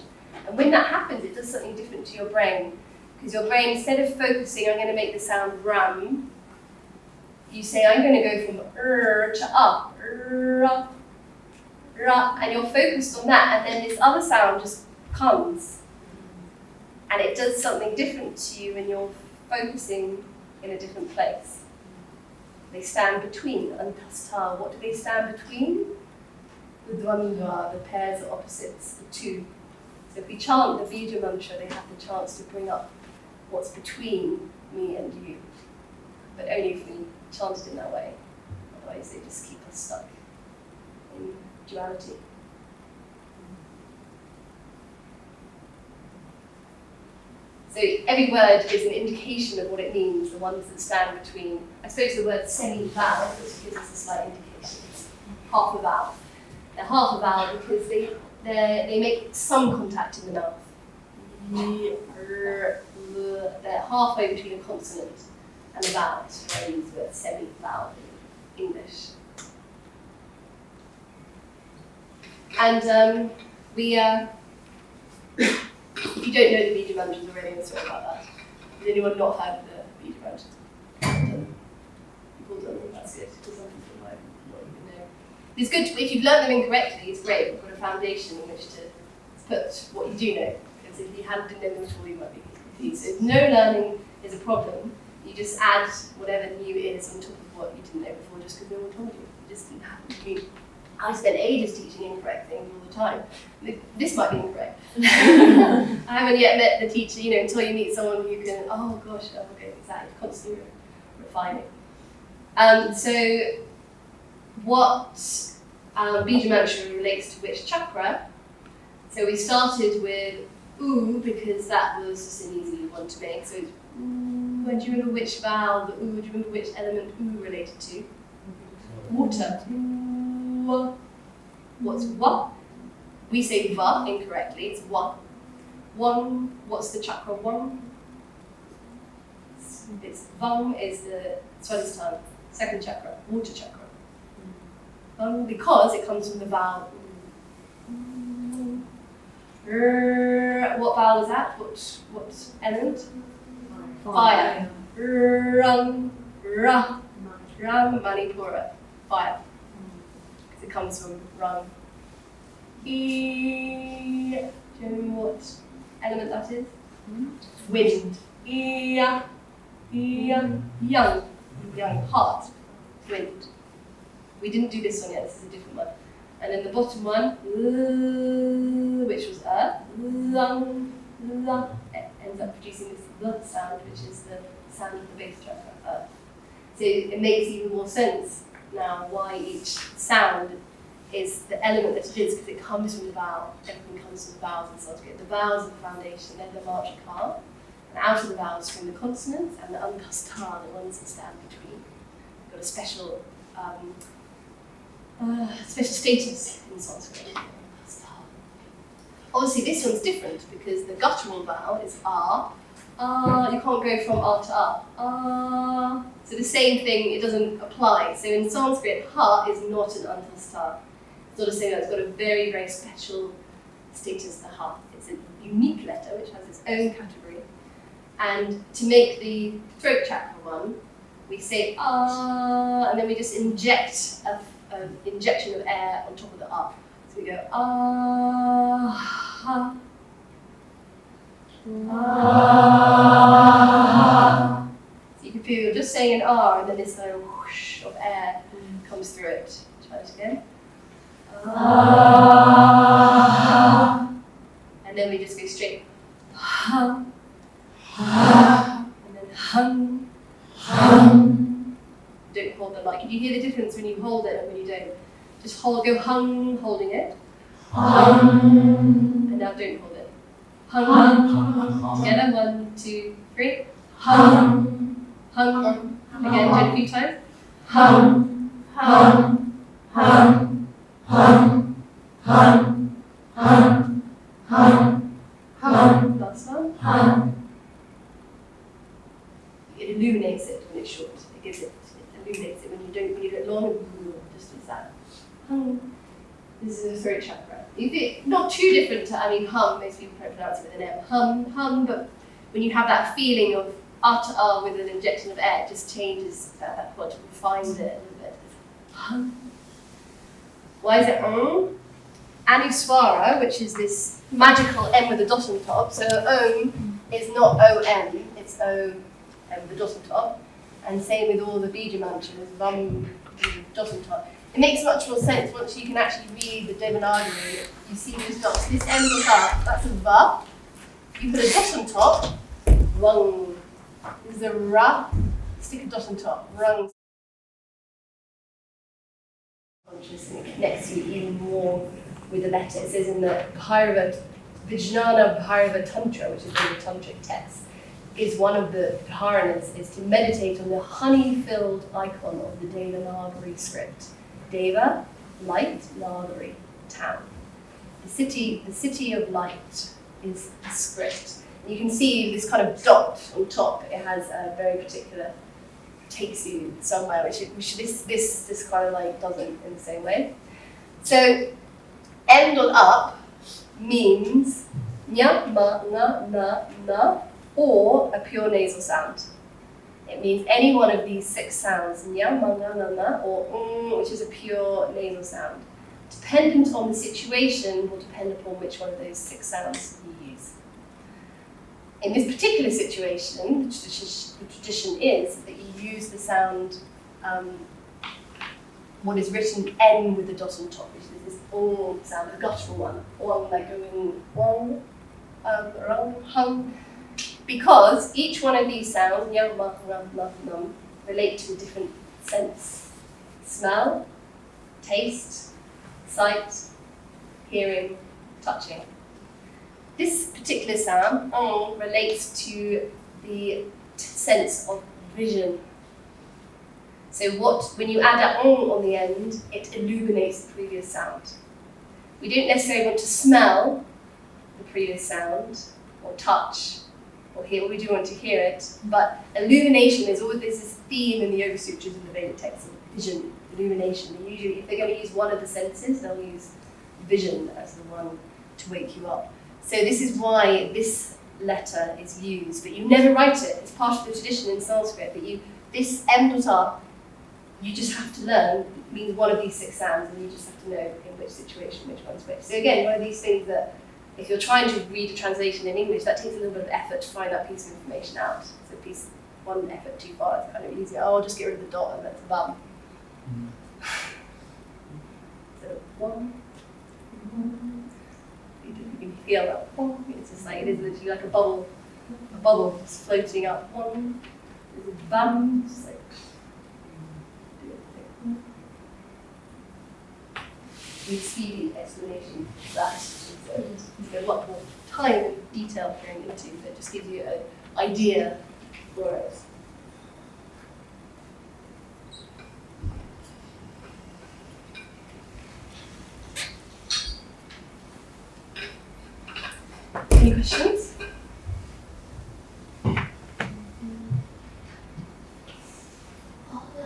And when that happens, it does something different to your brain. Because your brain, instead of focusing, I'm going to make the sound ram, you say, I'm going to go from to up, ra, ra, and you're focused on that, and then this other sound just comes. And it does something different to you when you're focusing in a different place. They stand between, antastha. What do they stand between? The dvandva, the pairs of opposites, the two. So if we chant the Bija mantra, they have the chance to bring up what's between me and you. But only if we chant it in that way. Otherwise they just keep us stuck in duality. So every word gives an indication of what it means, the ones that stand between. I suppose the word semi-vowel, which gives us a slight indication. It's half a vowel. They're half a vowel because they make some contact in the mouth. They're halfway between a consonant and a vowel. So I use the word semi-vowel in English. And if you don't know the Bija mantras already, I'm sorry about that. Has anyone not heard of the Bija mantras? People don't, that's good, because some people might not even know. It's good, if you've learned them incorrectly, it's great, you've got a foundation in which to put what you do know, because if you didn't know them at all, you might be confused. So if no learning is a problem, you just add whatever new is on top of what you didn't know before, just because no one told you. It just didn't happen to you. I spent ages teaching incorrect things all the time. This might be incorrect. I haven't yet met the teacher, until you meet someone who can, oh gosh, okay, exactly, constantly refining. So what Bija Mantra relates to which chakra? So we started with oo because that was just an easy one to make. So it's ooh. Do you remember which vowel the oo? Do you remember which element oo related to? Water. Ooh. What's wa? We say va incorrectly. It's wa. One. What's the chakra one? It's vang is the Swadhisthana, second chakra, water chakra. Because it comes from the vowel. What vowel is that? What element? Fire. Rang, ra, rang, manipura. Fire. Because it comes from rang. E. Do you know what element that is? Wind. Young. Young. Heart. Wind. We didn't do this one yet, this is a different one. And then the bottom one, which was earth, ends up producing this l sound, which is the sound of the base chakra, earth. So it makes even more sense now why each sound is the element that it is, because it comes from the vowel. Everything comes from the vowels in Sanskrit. The vowels are the foundation, they're the marchikar. And out of the vowels come the consonants and the unkastar, the ones that stand between. They've got a special status in Sanskrit. Obviously this one's different because the guttural vowel is R. You can't go from R to R. So the same thing, it doesn't apply. So in Sanskrit, ha is not an antastar. It's not the same, it's got a very, very special status, the ha. It's a unique letter which has its own category. And to make the throat chakra one, we say ah, and then we just inject an injection of air on top of the ah. So we go ah, ha, ah. So you can feel you're just saying an ah, and then this kind of whoosh of air comes through it. Try this again. Ah. And then we just go straight. Ha. And then hum. Don't hold the mic. Can you hear the difference when you hold it and when you don't? Just hold, go hum, holding it. And now don't hold it. Hum. Together, 1, 2, 3. Hum. Again, do it a few times. Last one. It illuminates it when it's short. It gives it illuminates it when you do it long, just as that. This is the throat chakra. Not too different to, hum, most people pronounce it with an M. Hum, but when you have that feeling of R to R with an injection of air, it just changes that point, refines it a little bit. Hum. Why is it Anuswara, which is this magical M with a dot on top. So Om is not O-M, it's O-M with a dot on top. And same with all the Bija mantras, Vam with a dot on top. It makes much more sense once you can actually read the Devanagari. You see those dots. This M goes up, that's a Va. You put a dot on top, Rung. This is a Ra, stick a dot on top, Rung. Conscious, and it connects you even more with the letter. It says in the Vijnana Bhairava Tantra, which is one of the tantric texts, is one of the dharanas is to meditate on the honey-filled icon of the Devanagari script. Deva, light, Nagari, town. The city of light is the script. And you can see this kind of dot on top. It has a very particular, takes you somewhere, which this kind of like doesn't in the same way. So end on up means nya, ma, na, or a pure nasal sound. It means any one of these 6 sounds, nya, ma, na, or which is a pure nasal sound. Dependent on the situation will depend upon which one of those 6 sounds you use. In this particular situation, the tradition is that you use the sound what is written N with a dot on top, which is this ong sound, a guttural one, one like going ong, rung, hum, because each one of these sounds, nyam, ma, ram, num, num, relate to a different sense. Smell, taste, sight, hearing, touching. This particular sound, ong, relates to the sense of vision. So when you add an ong on the end, it illuminates the previous sound. We don't necessarily want to smell the previous sound, or touch, or hear. We do want to hear it, but illumination is always this theme in the Yoga Sutras and the Vedic texts of vision, illumination. And usually, if they're going to use one of the senses, they'll use vision as the one to wake you up. So this is why this letter is used, but you never write it. It's part of the tradition in Sanskrit, but this M.R, you just have to learn, means one of these 6 sounds, and you just have to know in which situation, which one's which. So again, one of these things that, if you're trying to read a translation in English, that takes a little bit of effort to find that piece of information out. So one effort too far is kind of easier. Oh, I'll just get rid of the dot and that's a bum. So one. You can feel that one. It's just like, it is literally like a bubble just floating up. One. There's a bum, just like, with speedy explanation of that. So there's a lot more time and detail going into, but it just gives you an idea for it. Any questions?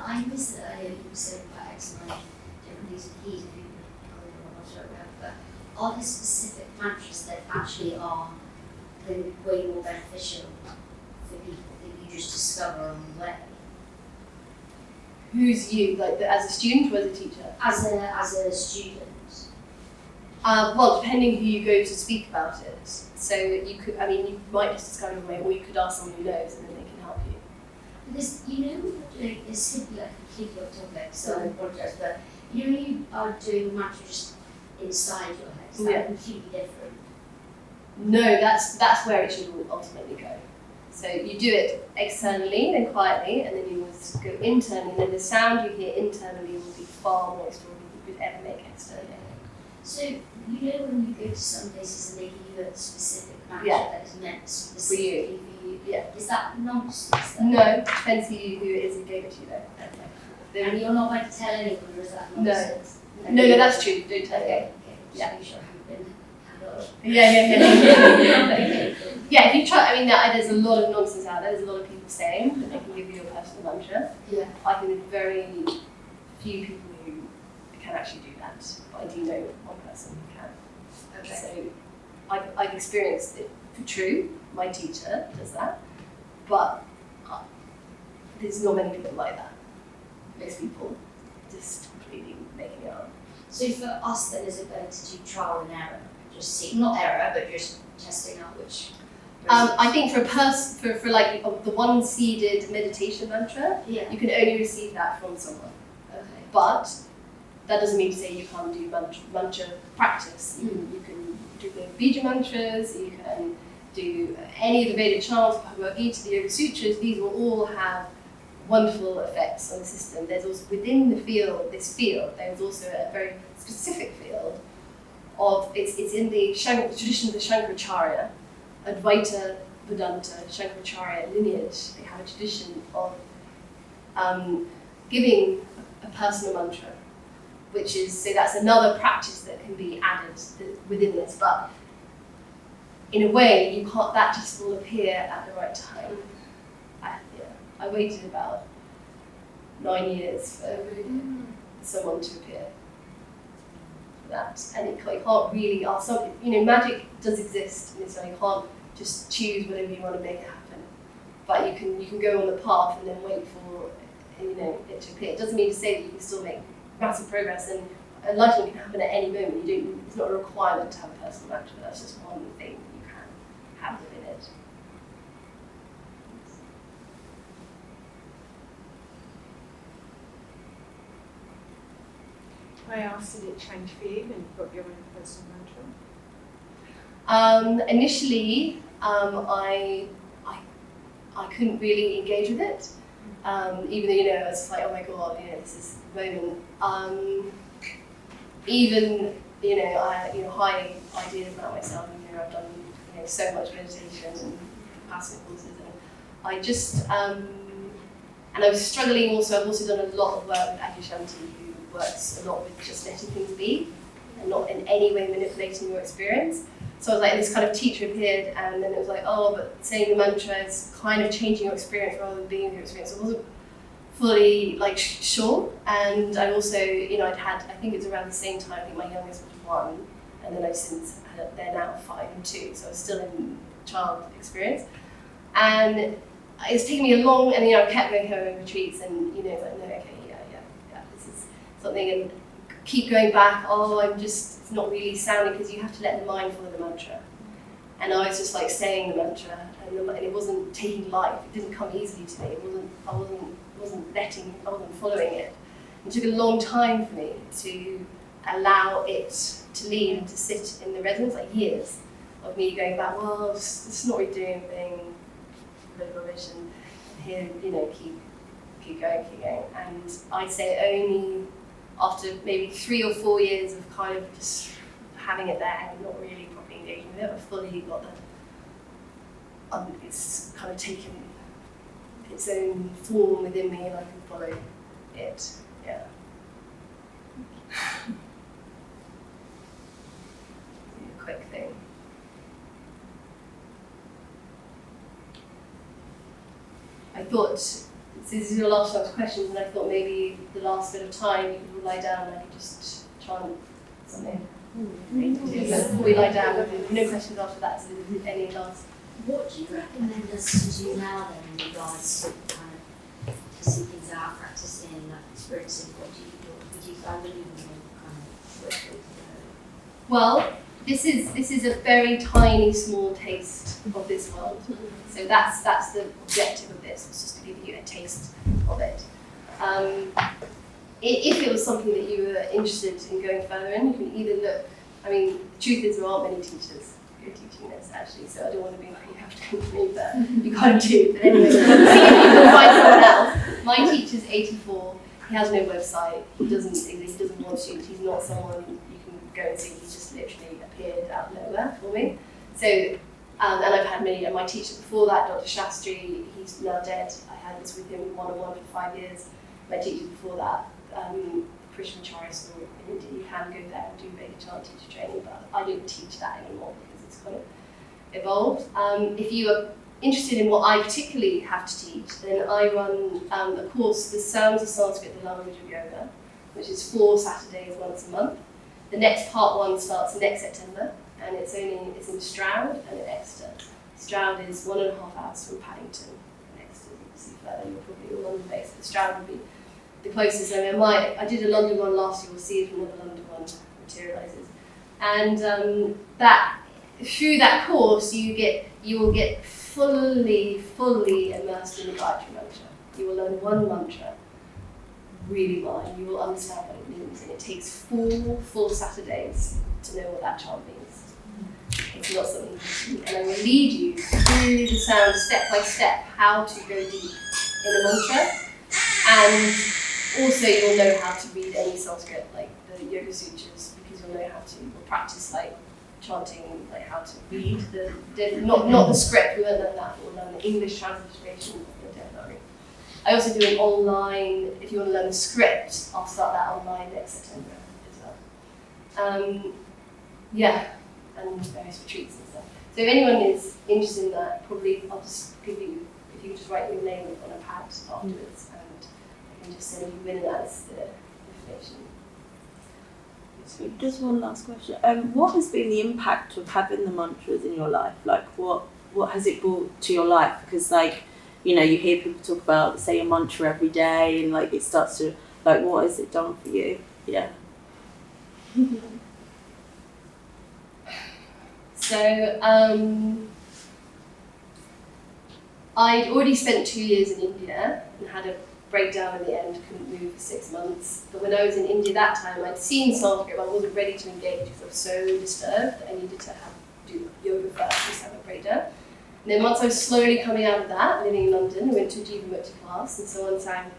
I missed it earlier, you were saying about exercise, different things of heat, but are there specific mantras that actually are way more beneficial for people that you just discover on the way? Who's you, like as a student or as a teacher? As a student. Well, depending who you go to speak about it. So you might just discover a way, or you could ask someone who knows and then they can help you. Because, it's simply like completely off topic, so I apologise, but you are doing mantra just inside your head, is that completely different? No, that's where it should ultimately go. So you do it externally, then quietly, and then you must go internally, and then the sound you hear internally will be far more extraordinary than you could ever make externally. So, when you go to some places and they give you a specific mantra that is meant specifically for you, is that nonsense then? No, depends who it is who gave it to you though. And you're not meant to tell anyone, or is that nonsense? No, that's true, don't tell anyone. Yeah. Just sure I haven't been handled. Yeah, if you try, there's a lot of nonsense out there, there's a lot of people saying that they can give you a personal mantra. Yeah. I think there's very few people who can actually do that, but I do know one person who can. Okay. So I've experienced it for true, my teacher does that, but there's not many people like that. Most people just completely making it up. So for us then, is it better to do trial and error? Just see, not error, but just testing out which... I think for like the one-seeded meditation mantra, you can only receive that from someone. Okay. But that doesn't mean to say you can't do mantra practice. You can do the Bija mantras, you can do any of the Vedic chants, Bhagavad Gita, the Yoga Sutras. These will all have wonderful effects on the system. There's also within this field, there's also a very specific field of, it's in the tradition of the Shankaracharya, Advaita Vedanta Shankaracharya lineage. They have a tradition of giving a personal mantra, which is, so that's another practice that can be added within this, but in a way, you can't, that just will appear at the right time. I waited about 9 years for someone to appear. That, and it can't really, magic does exist, and so you can't just choose whatever you want to make it happen. But you can go on the path and then wait for it to appear. It doesn't mean to say that you can still make massive progress, and enlightenment can happen at any moment. It's not a requirement to have a personal mantra, but that's just one thing that you can have within it. I asked, did it change for you when you got your own personal mantra? Initially, I couldn't really engage with it, even though, I was like, oh my god, this is the moment. Even, I high ideas about myself, and I've done, so much meditation and passing courses, and I just, and I was struggling also. I've also done a lot of work with Adyashanti, who works a lot with just letting things be, and not in any way manipulating your experience. So I was like, this kind of teacher appeared, and then it was like, oh, but saying the mantra is kind of changing your experience rather than being your experience. So I wasn't fully sure. And I also, I'd had, I think it was around the same time, I think my youngest was 1, and then I've since had, they're now 5 and 2, so I was still in child experience. And it's taken me a long, and I kept going home retreats, and it's like, no, okay, yeah, this is something, and keep going back, it's not really sounding, because you have to let the mind follow the mantra. And I was just saying the mantra, and it wasn't taking life. It didn't come easily to me. I wasn't following it. It took a long time for me to allow it to lead and to sit in the resonance, years of me going back, well, it's not really doing anything, really rubbish, and here, keep going. And I'd say only after maybe 3 or 4 years of kind of just having it there and not really properly engaging with it, I fully got that. It's kind of taken its own form within me, and I can follow it. Yeah. A quick thing. I thought, this is your last round of questions, and I thought maybe the last bit of time you could lie down and I could just chant something. Before we lie down, no questions after that, so any last. What do you recommend us to do now then in regards to kind of testing things out, practicing, experiencing? What do you find really kind of work with? Well, this is a very tiny, small taste of this world. So that's the objective of this, was just to give you a taste of it. If it was something that you were interested in going further in, you can either look. The truth is there aren't many teachers who are teaching this actually, so I don't want to be like, you have to come to me, but you kind of do. But anyway, see if you can find someone else. My teacher's 84. He has no website. He doesn't want students. He's not someone you can go and see. He just literally appeared out of nowhere for me. So, and I've had many. And my teacher before that, Dr. Shastri, he's now dead. I had this with him one-on-one for 5 years. My teacher before that, Christian Charya School in India, you can go there and do Vedic chant teacher training, but I don't teach that anymore because it's kind of evolved. If you are interested in what I particularly have to teach, then I run a course, the Sounds of Sanskrit, the language of yoga, which is 4 Saturdays once a month. The next part 1 starts next September, and it's in Stroud and in Exeter. Stroud is 1.5 hours from Paddington, and Exeter, you can see further, you're probably all London based, but Stroud would be the closest. I did a London one last year, we'll see if another London one materialises. And that through that course you will get fully immersed in the Gayatri mantra. You will learn one mantra really well, and you will understand what it means. And it takes 4 full Saturdays to know what that chant means. It's not something easy. And I will lead you through the sound step by step, how to go deep in the mantra. And also you'll know how to read any Sanskrit, like the Yoga Sutras, because you'll know how to practice chanting, how to read not the script, we won't learn that, but we'll learn the English transliteration of the Devanagari. I also do an online, if you want to learn the script, I'll start that online next September as well. And various retreats and stuff. So if anyone is interested in that, probably I'll just give you, if you just write your name on a pad afterwards, and I can just send you in, and that's the information. Just one last question. What has been the impact of having the mantras in your life? What has it brought to your life? Because you hear people talk about, say, a mantra every day, and it starts to, what has it done for you? Yeah. So, I'd already spent 2 years in India and had a breakdown in the end, couldn't move for 6 months. But when I was in India that time, I'd seen Sanskrit, but I wasn't ready to engage because I was so disturbed that I needed to do yoga first, just have a breakdown. And then once I was slowly coming out of that, living in London, I went to a Jiva Mukti class, and someone sang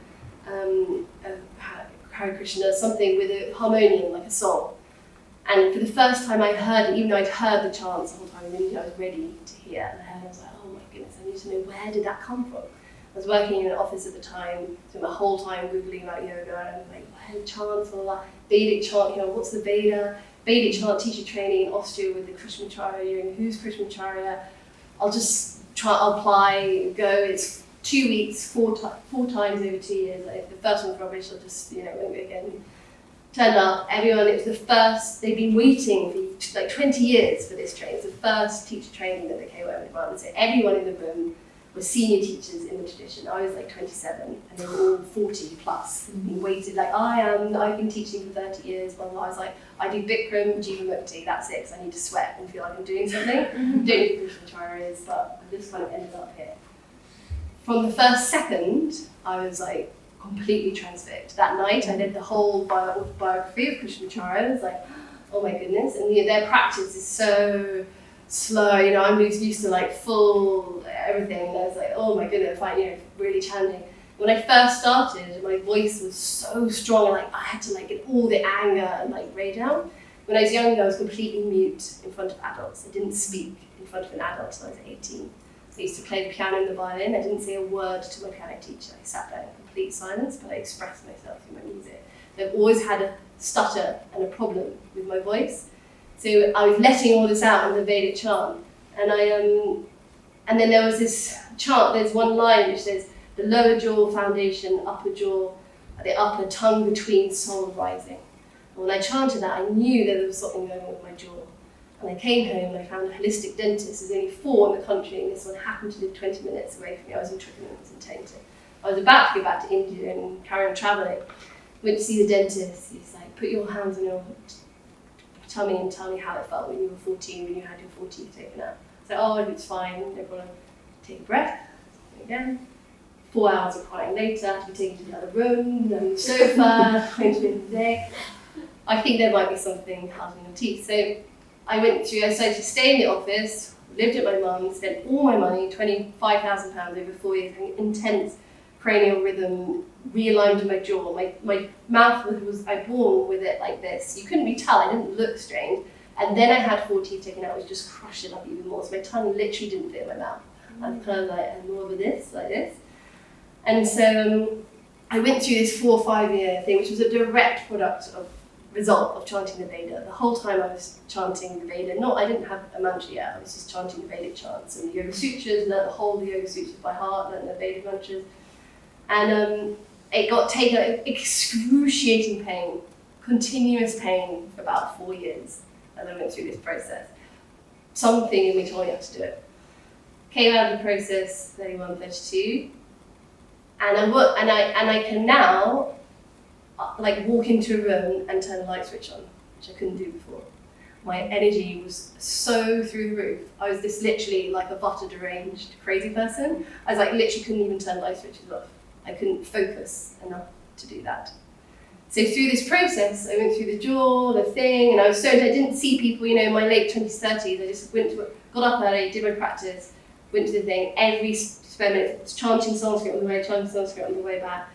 Hare Krishna, something with a harmonium, like a song. And for the first time I heard it, even though I'd heard the chants the whole time in India, I was ready to hear it. And I was like, oh my goodness, I need to know, where did that come from? I was working in an office at the time, spent my whole time Googling about yoga, and I was like, where are chants, all that, Vedic chant, what's the Veda? Vedic chant teacher training in Austria with the Krishnamacharya, who's Krishnamacharya? I'll apply, go, it's 2 weeks, four times over 2 years. If the first one's rubbish, I'll just, won't go again. Turned up, everyone, it was the first, they'd been waiting for like 20 years for this training. It's the first teacher training that they came over to run. So everyone in the room was senior teachers in the tradition. I was like 27, and they were all 40 plus. Been waited, like I've been teaching for 30 years, blah, blah. I was like, I do Bikram, Jiva Mukti, that's it, because I need to sweat and feel like I'm doing something. Don't know who Krishnamacharya is, but I just kind of ended up here. From the first second, I was like completely transfixed. That night, I did the whole autobiography of Krishnamacharya. I was like, oh my goodness. And their practice is so slow. I'm used to like full everything. And I was like, oh my goodness, really challenging. When I first started, my voice was so strong, and I had to get all the anger and rage out. When I was younger, I was completely mute in front of adults. I didn't speak in front of an adult until I was 18. I used to play the piano and the violin. I didn't say a word to my piano teacher. I sat there in complete silence, but I expressed myself through my music. So I've always had a stutter and a problem with my voice. So I was letting all this out in the Vedic chant. And then there was this chant, there's one line which says, the lower jaw foundation, upper jaw, the upper tongue between soul rising. And when I chanted that, I knew there was something going on with my jaw. And I came home and I found a holistic dentist. There's only 4 in the country, and this one happened to live 20 minutes away from me. I was in Twickenham, I was in Tainted. I was about to go back to India and carry on travelling. Went to see the dentist. He's like, put your hands on your tummy and tell me how it felt when you were 14, when you had your 4 teeth taken out. So, it's fine, no problem. Take a breath, again. 4 hours of crying later, I had to be taken to the other room, on the sofa, went to the end of the day. I think there might be something hard in your teeth. So I decided to stay in the office, lived at my mum's, spent all my money, £25,000 over 4 years, having intense cranial rhythm, realigned my jaw. My mouth I born with it like this. You couldn't really tell, I didn't look strange. And then I had 4 teeth taken out, which just crushed it up even more. So my tongue literally didn't fit in my mouth. I'm kind of like more of this, like this. And so I went through this 4 or 5 year thing, which was a direct result of chanting the Veda. The whole time I was chanting the Veda. I didn't have a mantra yet, I was just chanting the Vedic chants and the Yoga Sutras, learned the whole Yoga Sutras by heart, learned the Vedic mantras. And it got taken, excruciating pain, continuous pain for about 4 years as I went through this process. Something in me told me how to do it. Came out of the process, 31, 32, and I can now walk into a room and turn a light switch on, which I couldn't do before. My energy was so through the roof. I was literally like a butter deranged crazy person. I was literally couldn't even turn light switches off. I couldn't focus enough to do that. So through this process, I went through the jaw, the thing, and I didn't see people, in my late 20s, 30s. I just got up early, did my practice, went to the thing, every spare minute, chanting Sanskrit on the way, chanting Sanskrit on the way back,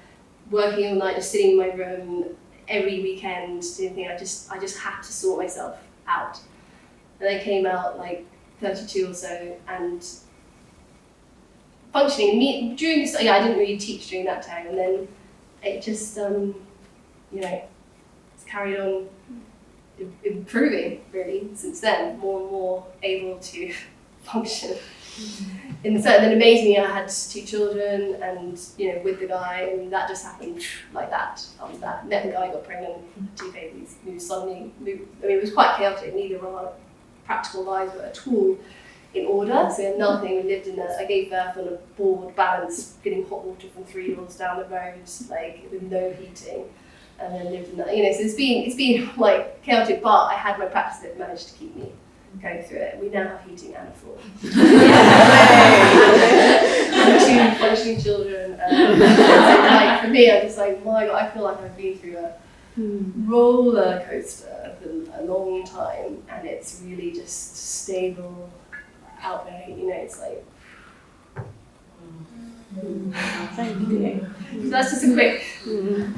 working all night, just sitting in my room every weekend, doing things. I just had to sort myself out. And I came out 32 or so, and functioning, during this, I didn't really teach during that time, and then it just, it's carried on improving, really, since then, more and more able to function. And then amazingly, I had 2 children, and with the guy, and that just happened like that. Met the guy, got pregnant, 2 babies, moved. It was quite chaotic. Neither of our practical lives were at all in order. So we had nothing. We lived I gave birth on a board, balanced, getting hot water from 3 doors down the road, with no heating, and then lived in that. So it's been chaotic, but I had my practice that managed to keep me going through it. We now have heating and a floor. two functioning children. And like for me, I'm just like, my God, I feel like I've been through a roller coaster for a long time, and it's really just stable out there. You know, it's like. Thank you. So that's just a quick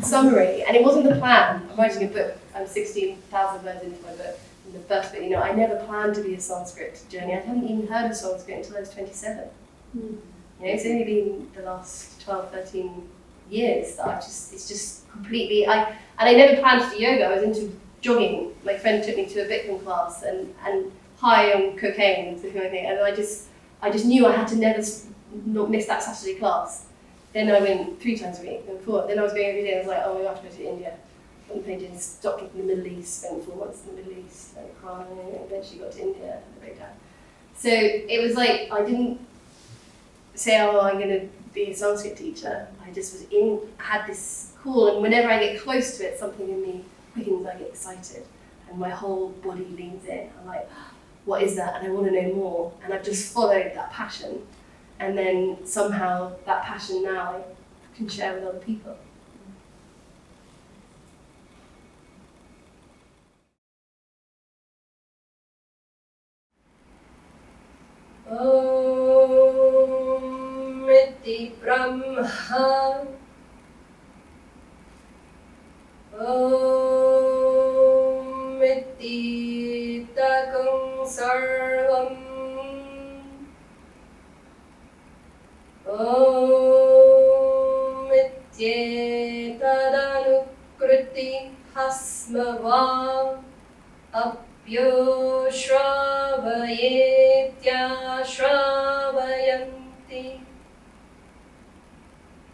summary, and it wasn't the plan. I'm writing a book. I'm 16,000 words into my book. In the first bit, you know, I never planned to be a Sanskrit journey. I hadn't even heard of Sanskrit until I was 27. You know, it's only been the last 12, 13 years that it's just completely. And I never planned to do yoga. I was into jogging. My friend took me to a Bikram class and high on cocaine and stuff like that. And I just knew I had to never not miss that Saturday class. Then I went 3 times a week, then 4. Then I was going every day. I was like, oh, we have to go to India. Went pages, stopped off in the Middle East, spent 4 months in the Middle East, and crying, and eventually got to India and breakdown. So it was like, I didn't say, oh, I'm going to be a Sanskrit teacher. I just had this call, and whenever I get close to it, something in me quickens, I get excited, and my whole body leans in. I'm like, what is that? And I want to know more. And I've just followed that passion. And then somehow that passion now I can share with other people. Om Iti Brahma Om Iti Takung Sarvam Om Ityetadanukruti Hasmava Apyo Shravayetya Shravayante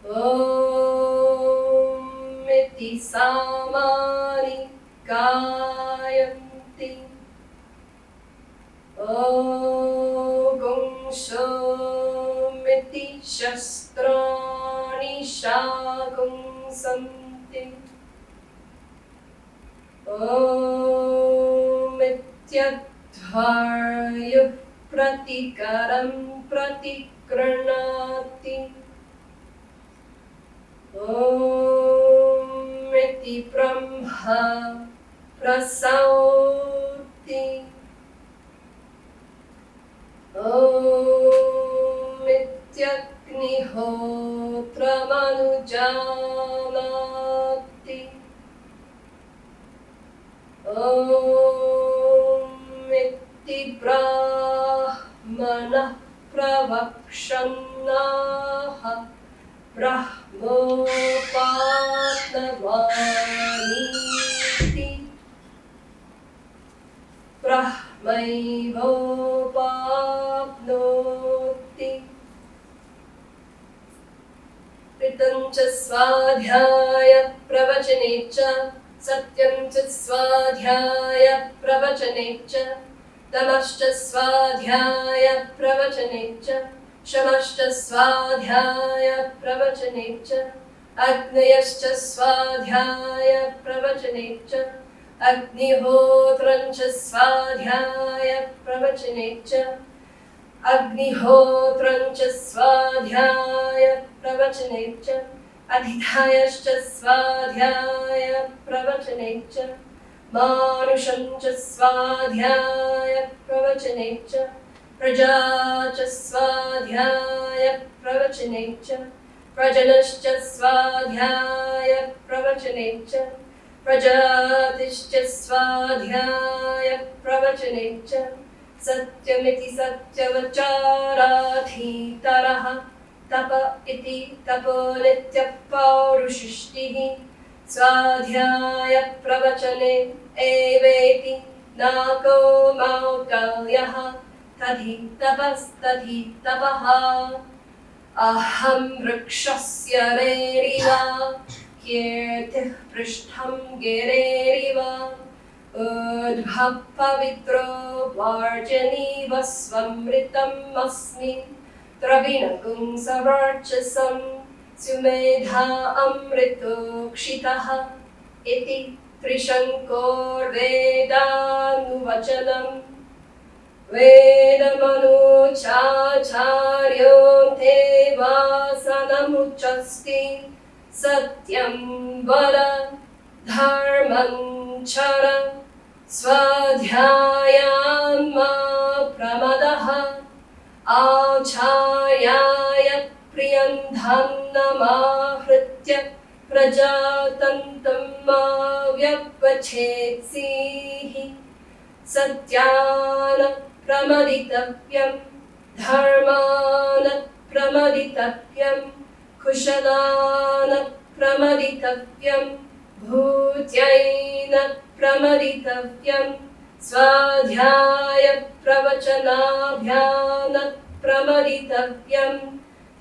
Om Iti Samani Gayante Om Gungsho Miti Shastrani Shagum Santi Om Ityadharya Pratikaram Pratikranati Om Iti Brahma Prasauti Om Ityagnihotra Manujamati Om Iti Brahmana Pravakshannaha Brahmopatnavaniti Brahmaivopapnoti Ritam cha svadhyaya pravachane cha Satyam cha svadhyaya pravachane cha Tamascha svadhyaya pravachane cha Shamascha svadhyaya pravachane cha Agnayascha svadhyaya pravachane cha Agnihotrancha svadhyaya pravachane cha Agnihotrancha svadhyaya pravachane cha Adhitayascha svadhyaya pravachane cha Manushancha svadhyaya pravachane cha Prajacha svadhyaya pravachane cha Prajanascha svadhyaya pravachane cha Prajatishcha svadhyaya pravachane cha Satyamiti satyavacharati taraha Tapa iti tapo nitya paurushistihi Svadhyaya pravachane eveti nako maukalyaha Tadhi tapaha Aham vrikshasya reriva Kirtih prishtham gireriva Udbha pavitro varjaniva svamritam asmi Travinakung savarchasam Sumedha amrito kshitaha Iti trishankor vedanuvachanam वेदमनुचाचार्यो ते वासनमुच्चस्ति सत्यं वद धर्मं चर स्वाध्यायां मा प्रमदः आचार्याय प्रियं धन्नमाहृत्य प्रजातन्तं मा व्यपच्छेत्सीः सत्यान प्रमदितव्यं धर्मान प्रमदितव्यं कुशलान प्रमदितव्यं भूत्यैन प्रमदितव्यं स्वाध्याय प्रवचनाभ्यान प्रमदितव्यं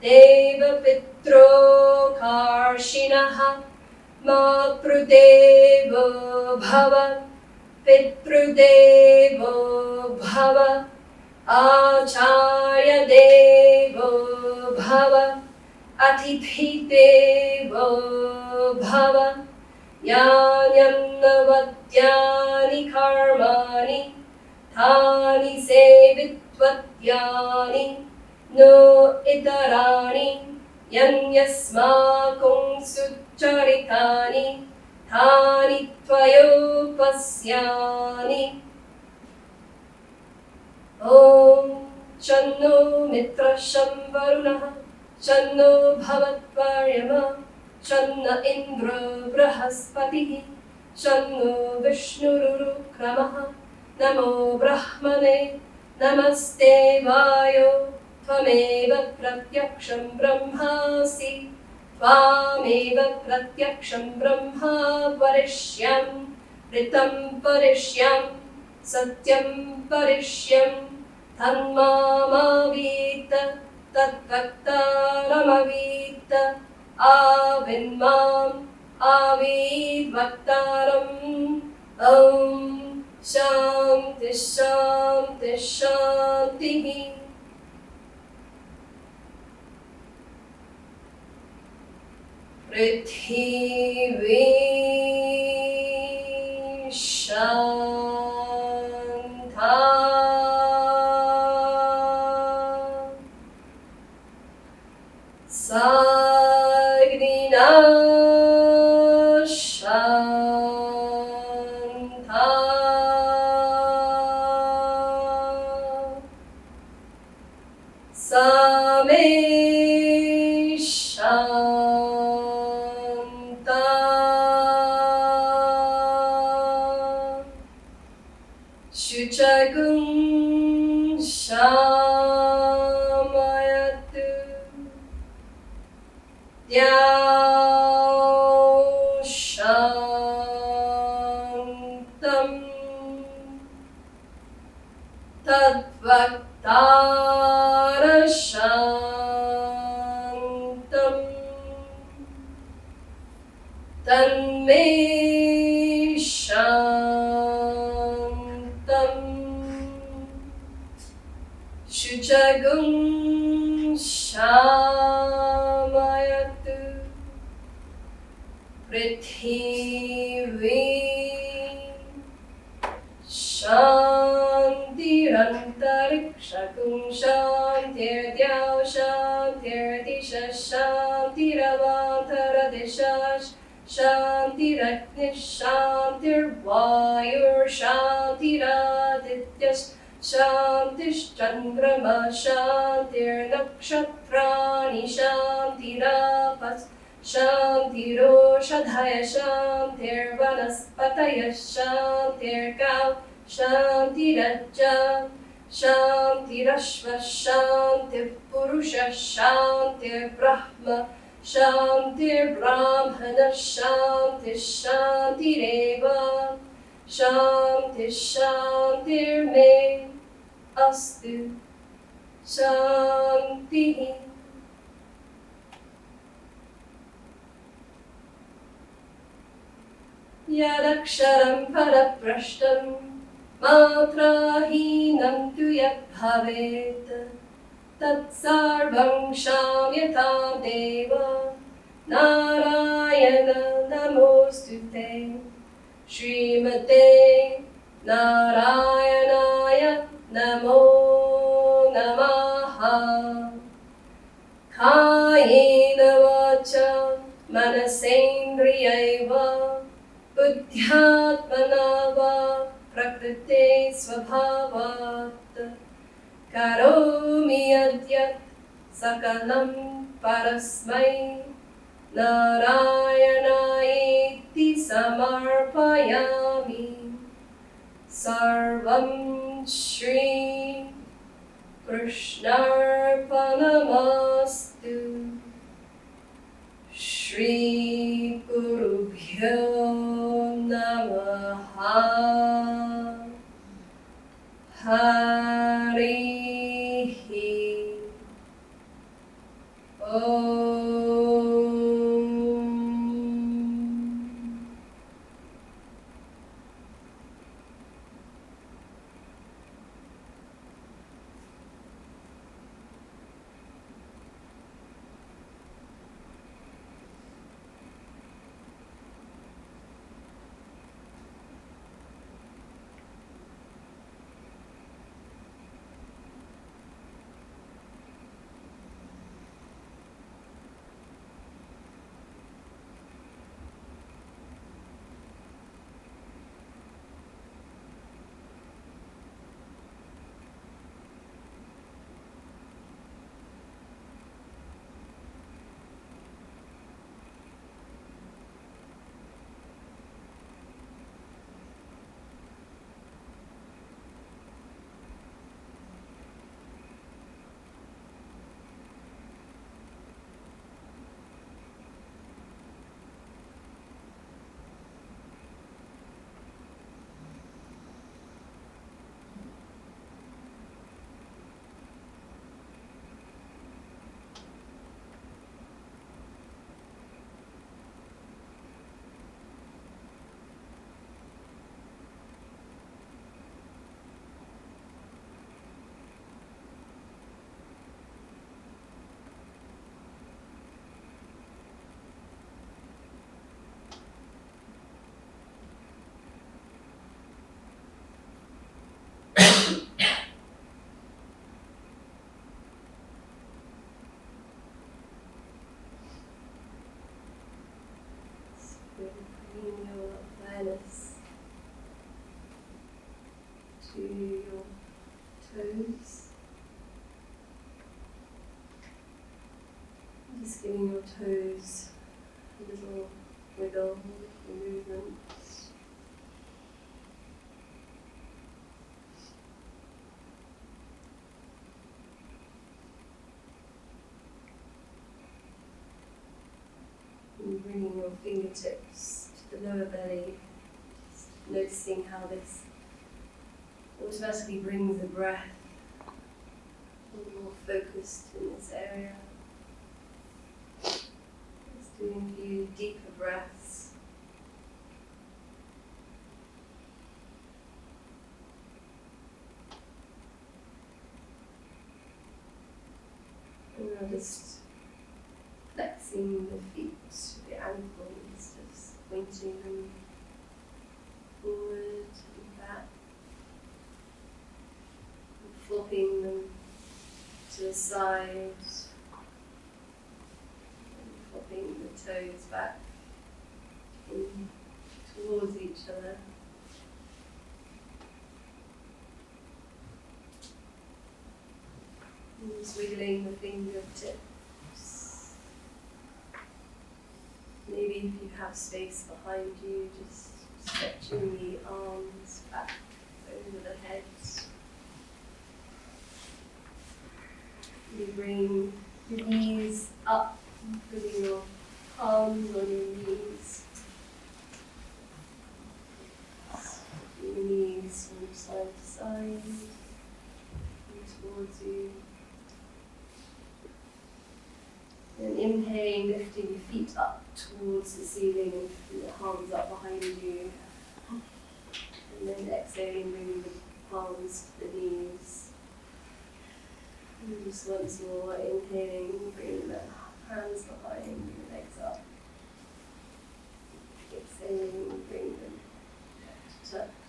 देवपित्रोकार्षिणः मातृदेवो भव पितृदेवो भव आचार्यदेवो भव अतिथिदेवो भव यान्यन्नवद्यानि कर्माणि तानि सेवित्वद्यानि नो इतराणि यन्यस्माकं सुचरितानि तानि त्वयोपस्यानि ॐ चन्नो मित्रशं वरुणः चन्नो भवत्वर्यमा चन्न इन्द्रो बृहस्पतिः चन्नो विष्णुरुक्रमः नमो ब्रह्मणे नमस्ते वायो त्वमेव प्रत्यक्षं ब्रह्मासि त्वामेव प्रत्यक्षं ब्रह्मा परिष्यं ऋतं परिष्यं सत्यं परिष्यं तन्मामावीत तद्वक्तारमवीत आविन्माम् आवीद्वक्तारम् ॐ शान्ति शान्ति शान्तिः पृथिवी शान्ता साग्निना शान्ता सामे शान्ता शुचगुं शामयतु द्यां शान्तं तद्वक्तारशान्तं तन्मे शान्तं शुचगुं शामयतु पृथिवी शान्तिरन्तरिक्षगुं शान्तिर्द्यौ शान्तिर्दिशः शान्तिरवान्तरदिशः शान्तिरग्निः शान्तिर्वायुर्शान्तिरादित्यः शान्तिश्चन्द्रमा शान्तिर्नक्षत्राणि शान्तिरापः शान्तिरोषधय शान्तिर्वनस्पतयः शान्तिर्गावः शान्तिरज्जा शान्तिरश्वः शान्तिः पुरुषः शान्तिर्ब्रह्म शान्तिर्ब्राह्मणः शान्तिः शान्तिरेव शान्तिः शान्तिर्मे अस्तु शान्तिः यदक्षरं फलप्रष्टं मात्राहीनं तु यद्भवेत् तत्सर्वं क्षम्यतां देव नारायण नमोऽस्तु ते श्रीमते नारायणाय नमो मनसेन्द्रियैवा बुद्ध्यात्मना वा प्रकृते स्वभावात् करोमि यद्यत् सकलं परस्मै नारायणायेति समर्पयामि सर्वं श्री कृष्णार्पणमस्तु श्री गुरुभ्यो नमः हरिः Bring your awareness to your toes. Just giving your toes a little wiggle, little movement. And bringing your fingertips to the lower belly, just noticing how this automatically brings the breath a little more focused in this area. Just doing a few deeper breaths. And now just flexing the feet, the ankles, just pointing them forward and back, and flopping them to the side, and flopping the toes back in towards each other. And just wiggling the fingertips. Maybe if you have space behind you, just stretching the arms back over the head. You bring your knees up, putting your palms on your knees. Your knees from side to side, and towards you. And inhaling, lifting your feet up towards the ceiling and your palms up behind you. And then exhaling, bringing the palms to the knees. And just once more, inhaling, bringing the hands behind your legs up. Exhaling, bring them to touch.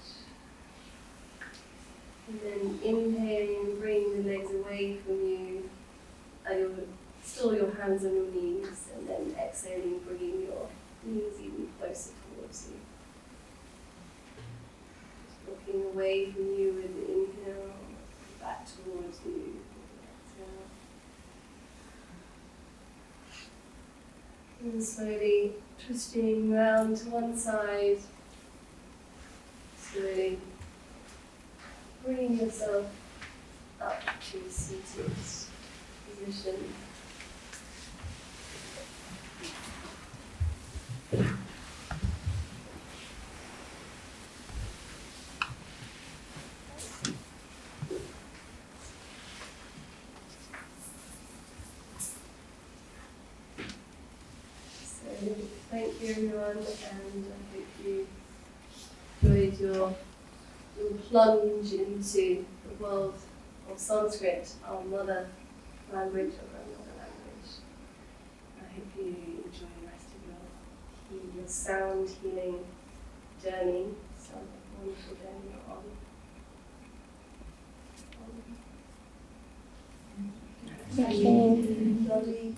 And then inhaling, bring the legs away from you. Still your hands on your knees, and then exhaling. exhaling, bringing your knees even closer towards you. Just looking away from you with the inhale, back towards you with the exhale. And slowly twisting round to one side. Slowly bringing yourself up to seated position. So thank you everyone, and I hope you enjoyed your plunge into the world of Sanskrit, our mother language, or grandmother language. I hope you enjoy the rest of your sound healing journey. Sound like a wonderful journey you're on. Thank you. Lovely.